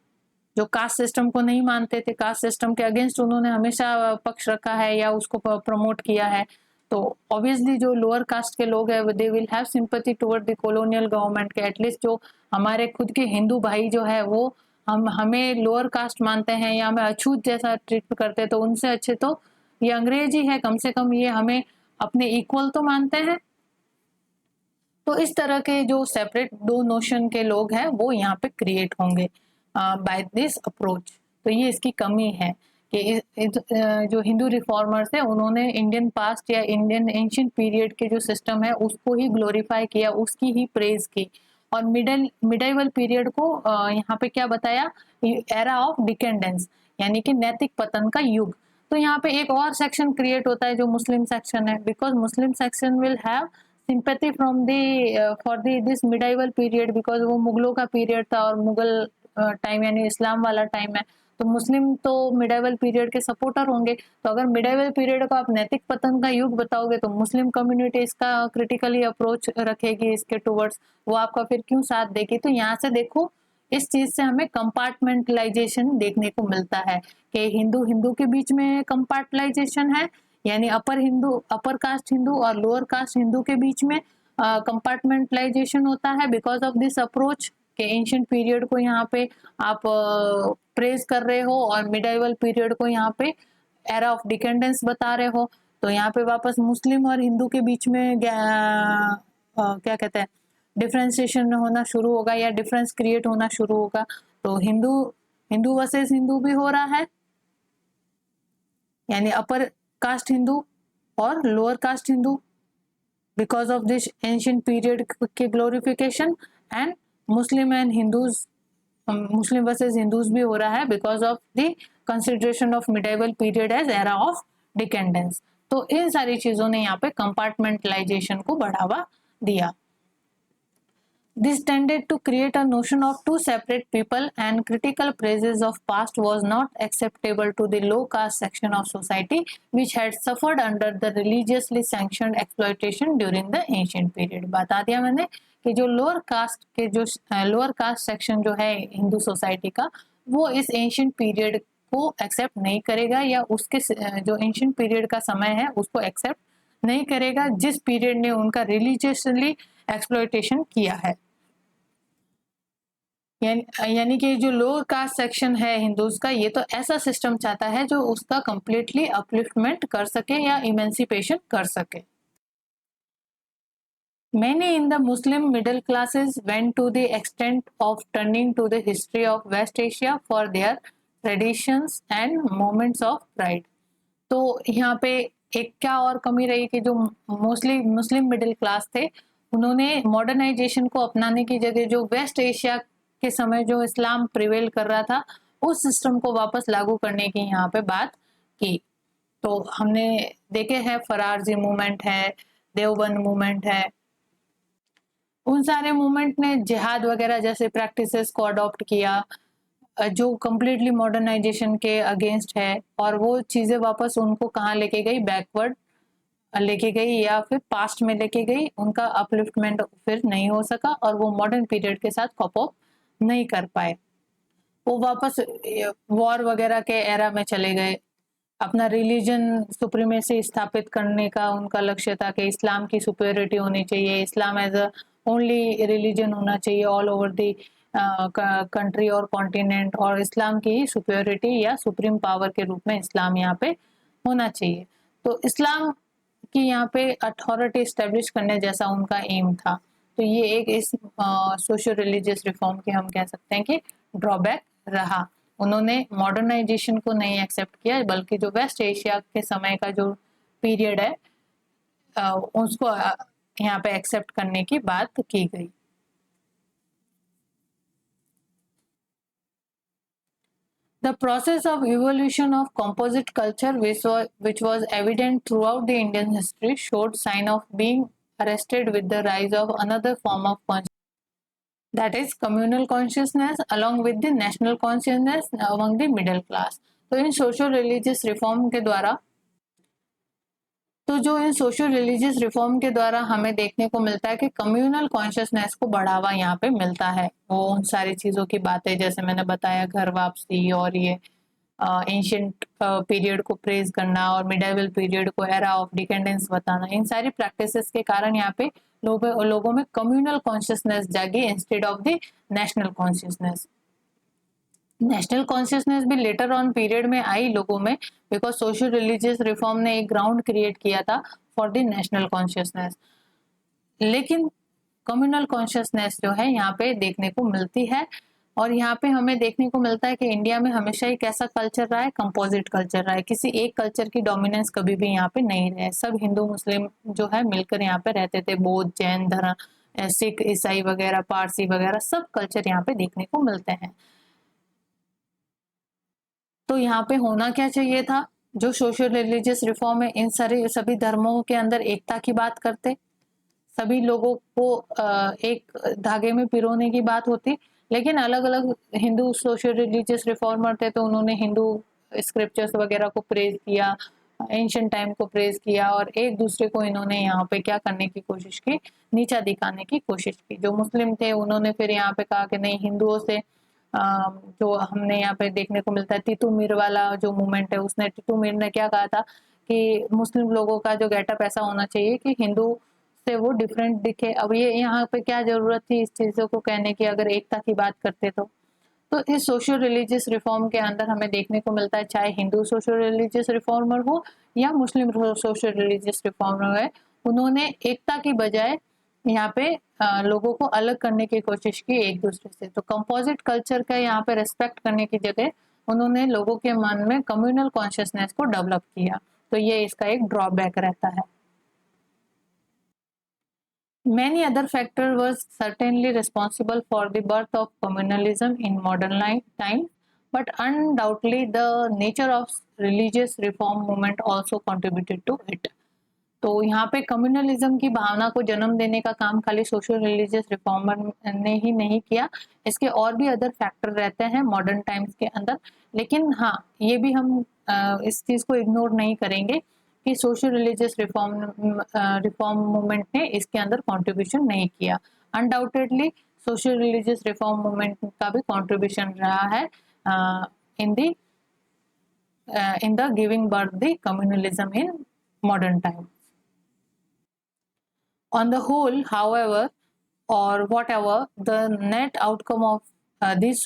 जो कास्ट सिस्टम को नहीं मानते थे, कास्ट सिस्टम के अगेंस्ट उन्होंने हमेशा पक्ष रखा है या उसको प्रमोट किया है। तो ऑब्वियसली जो लोअर कास्ट के लोग हैं they will have sympathy toward the colonial government के। एटलीस्ट जो हमारे खुद के हिंदू भाई जो है वो हमें लोअर कास्ट मानते हैं या हमें अछूत जैसा ट्रीट करते हैं, तो उनसे अच्छे तो ये अंग्रेज ही है, कम से कम ये हमें अपने इक्वल तो मानते हैं। तो इस तरह के जो सेपरेट दो नोशन के लोग हैं वो यहाँ पे क्रिएट होंगे बाय दिस अप्रोच। तो ये इसकी कमी है कि जो हिंदू रिफॉर्मर्स है उन्होंने इंडियन पास्ट या इंडियन एंशियंट पीरियड के जो सिस्टम है उसको ही ग्लोरीफाई किया, उसकी ही प्रेज की, और मिडाइवल पीरियड को यहाँ पे क्या बताया, एरा ऑफ डिकेंडेंस, यानी कि नैतिक पतन का युग। तो यहाँ पे एक और सेक्शन क्रिएट होता है जो मुस्लिम सेक्शन है, because Muslim section will have sympathy from the for the this medieval period, because वो मुगलों का पीरियड था और मुगल टाइम यानी इस्लाम वाला टाइम है, तो मुस्लिम तो मिडाइवल पीरियड के सपोर्टर होंगे। तो अगर मिडाइवल पीरियड को आप नैतिक पतन का युग बताओगे तो मुस्लिम कम्युनिटी इसका क्रिटिकली अप्रोच रखेगी इसके टुवर्ड्स, वो आपका फिर क्यों साथ देगी। तो यहाँ से देखो इस चीज से हमें कंपार्टमेंटलाइजेशन देखने को मिलता है कि हिंदू हिंदू के बीच में कंपार्टलाइजेशन है, यानी अपर कास्ट हिंदू और लोअर कास्ट हिंदू के बीच में कंपार्टमेंटलाइजेशन होता है बिकॉज ऑफ दिस अप्रोच के एंशिएंट पीरियड को यहाँ पे आप प्रेज कर रहे हो और मिडाइवल पीरियड को यहाँ पे एरा ऑफ डिकेंडेंस बता रहे हो। तो यहाँ पे वापस मुस्लिम और हिंदू के बीच में क्या कहते हैं डिफ्रेंसिएशन होना शुरू होगा या डिफरेंस क्रिएट होना शुरू होगा। तो हिंदू हिंदू वर्सेस हिंदू भी हो रहा है, यानी अपर कास्ट हिंदू और lower caste Hindu because of this ancient period के glorification, and Muslim and Hindus, Muslim versus Hindus भी हो रहा है because of the consideration of medieval period as era of decadence. तो इन सारी चीजों ने यहाँ पे कंपार्टमेंटलाइजेशन को बढ़ावा दिया। This tended to create a notion of two separate people, and critical praises of past was not acceptable to the low caste section of society which had suffered under the religiously sanctioned exploitation during the ancient period। बता दिया मैंने कि जो lower caste section जो है Hindu society का वो इस एंशिएंट पीरियड को एक्सेप्ट नहीं करेगा या उसके जो एंशिएंट पीरियड का समय है उसको एक्सेप्ट नहीं करेगा जिस पीरियड ने उनका रिलीजियसली एक्सप्लॉयटेशन किया है। यानी कि जो लोअर कास्ट सेक्शन है हिंदूज का ये तो ऐसा सिस्टम चाहता है जो उसका कंप्लीटली अपलिफ्टमेंट कर सके या इमेंसिपेशन कर सके। Many in the Muslim middle classes went to the extent of turning to the history of West Asia for their traditions and moments of pride। तो यहाँ पे एक क्या और कमी रही कि जो मोस्टली मुस्लिम मिडिल क्लास थे उन्होंने मॉडर्नाइजेशन को अपनाने की जगह जो वेस्ट एशिया के समय जो इस्लाम प्रिवेल कर रहा था उस सिस्टम को वापस लागू करने की यहाँ पे बात की। तो हमने देखे हैं फरारजी मूवमेंट है, देवबंद मूवमेंट है, उन सारे मूवमेंट ने जिहाद वगैरह जैसे प्रैक्टिसेस को अडॉप्ट किया जो कम्प्लीटली मॉडर्नाइजेशन के अगेंस्ट है, और वो चीजें वापस उनको कहाँ लेके गई, बैकवर्ड लेके गई या फिर पास्ट में लेके गई। उनका अपलिफ्टमेंट फिर नहीं हो सका और वो मॉडर्न पीरियड के साथ कॉप अप नहीं कर पाए। वो वापस वॉर वगैरह के एरा में चले गए। अपना रिलीजन सुप्रीमेसी स्थापित करने का उनका लक्ष्य था कि इस्लाम की सुपेरिटी होनी चाहिए, Islam as a only religion होना चाहिए ऑल ओवर दी कंट्री और कॉन्टिनेंट, और इस्लाम की सुपेरिटी या सुप्रीम पावर के रूप में इस्लाम यहाँ पे होना चाहिए। तो इस्लाम की यहाँ पे अथॉरिटी स्टेब्लिश करने जैसा उनका एम था। तो ये एक इस सोशल रिलीजियस रिफॉर्म की हम कह सकते हैं कि ड्रॉबैक रहा। उन्होंने मॉडर्नाइजेशन को नहीं एक्सेप्ट किया बल्कि जो वेस्ट एशिया के समय का जो पीरियड है उसको यहाँ पे एक्सेप्ट करने की बात की गई। The process of evolution of composite culture, which was evident throughout the Indian history, showed sign of being arrested with the rise of another form of consciousness, that is communal consciousness, along with the national consciousness among the middle class। तो इन social religious reform के द्वारा तो जो इन social religious reform के द्वारा हमें देखने को मिलता है कि कम्युनल कॉन्शियसनेस को बढ़ावा यहाँ पे मिलता है। वो उन सारी चीज़ों की बातें जैसे मैंने बताया, घर वापसी और ये एंशिएंट पीरियड को प्रेज करना और मिडाइवल पीरियड को एरा ऑफ डिकेंडेंस बताना, इन सारी प्रैक्टिसेस के कारण यहाँ पे लोगों में कम्युनल कॉन्शियसनेस जागी instead of the national consciousness. National consciousness भी लेटर ऑन पीरियड में आई लोगों में, बिकॉज सोशल रिलीजियस रिफॉर्म ने एक ग्राउंड क्रिएट किया था फॉर द नेशनल कॉन्शियसनेस। लेकिन कम्युनल कॉन्शियसनेस जो है यहाँ पे देखने को मिलती है, और यहाँ पे हमें देखने को मिलता है कि इंडिया में हमेशा एक ऐसा कल्चर रहा है, कंपोजिट कल्चर रहा है। किसी एक कल्चर की डोमिनेंस कभी भी यहाँ पे नहीं रहे। सब हिंदू मुस्लिम जो है मिलकर यहाँ पे रहते थे। बौद्ध, जैन धर्म, सिख, ईसाई वगैरह, पारसी वगैरह सब कल्चर यहाँ पे देखने को मिलते हैं। तो यहाँ पे होना क्या चाहिए था, जो सोशल रिलीजियस रिफॉर्म है इन सभी धर्मों के अंदर एकता की बात करते, सभी लोगों को एक धागे में पिरोने की बात होती। लेकिन अलग अलग हिंदू सोशल रिलीजियस रिफॉर्मर थे, तो उन्होंने हिंदू स्क्रिप्चर्स वगैरह को प्रेज किया, एंशिएंट टाइम को प्रेज किया, और एक दूसरे को इन्होंने यहाँ पे क्या करने की कोशिश की, नीचा दिखाने की कोशिश की। जो मुस्लिम थे उन्होंने फिर यहाँ पे कहा कि नहीं, हिंदुओं से जो हमने यहाँ पे देखने को मिलता है, तीतू मीर वाला जो मूवमेंट है, उसने तीतू मीर ने क्या कहा था कि मुस्लिम लोगों का जो गेटअप ऐसा होना चाहिए कि हिंदू से वो डिफरेंट दिखे। अब ये यहाँ पे क्या जरूरत थी इस चीजों को कहने की, अगर एकता की बात करते तो इस सोशल रिलीजियस रिफॉर्म के अंदर हमें देखने को मिलता है, चाहे हिंदू सोशल रिलीजियस रिफॉर्मर हो या मुस्लिम सोशल रिलीजियस रिफॉर्मर है, उन्होंने एकता की बजाय यहाँ पे लोगों को अलग करने की कोशिश की एक दूसरे से। तो कंपोजिट कल्चर का यहाँ पे रेस्पेक्ट करने की जगह उन्होंने लोगों के मन में कम्युनल कॉन्शियसनेस को डेवलप किया। तो ये इसका एक ड्रॉबैक रहता है। Many other factors were certainly responsible for the birth of communalism in modern time, but undoubtedly the nature of religious reform movement also contributed to it. तो यहाँ पे कम्युनलिज्म की भावना को जन्म देने का काम खाली सोशल रिलीजियस रिफॉर्मर ने ही नहीं किया, इसके और भी अदर फैक्टर रहते हैं मॉडर्न टाइम्स के अंदर। लेकिन हाँ, ये भी हम इस चीज को इग्नोर नहीं करेंगे कि सोशल रिलीजियस रिफॉर्म मूवमेंट ने इसके अंदर कंट्रीब्यूशन नहीं किया। Undoubtedly social religious reform movement का भी कंट्रीब्यूशन रहा है in the giving birth the communalism in modern times. On the whole, however, or whatever the net outcome of these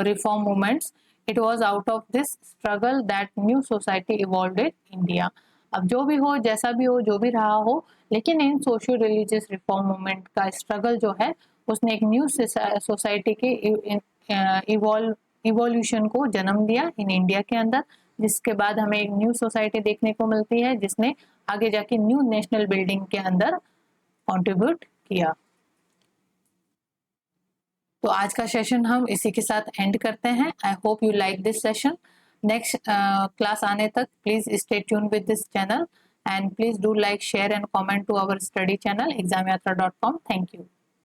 reform movements, it was out of this struggle that new society evolved in India. अब जो भी हो, जैसा भी हो, जो भी रहा हो, लेकिन इन सोशल रिलीजियस रिफॉर्म मूवमेंट का स्ट्रगल जो है उसने एक न्यू सोसाइटी के इवोल्यूशन को जन्म दिया इन इंडिया के अंदर, जिसके बाद हमें एक न्यू सोसाइटी देखने को मिलती है जिसने आगे जाके न्यू नेशनल बिल्डिंग के अंदर कंट्रीब्यूट किया। तो आज का सेशन हम इसी के साथ एंड करते हैं। I hope you like this session. Next class आने तक please stay tune with this channel and please do like, share and comment to our study channel examyatra.com. Thank you.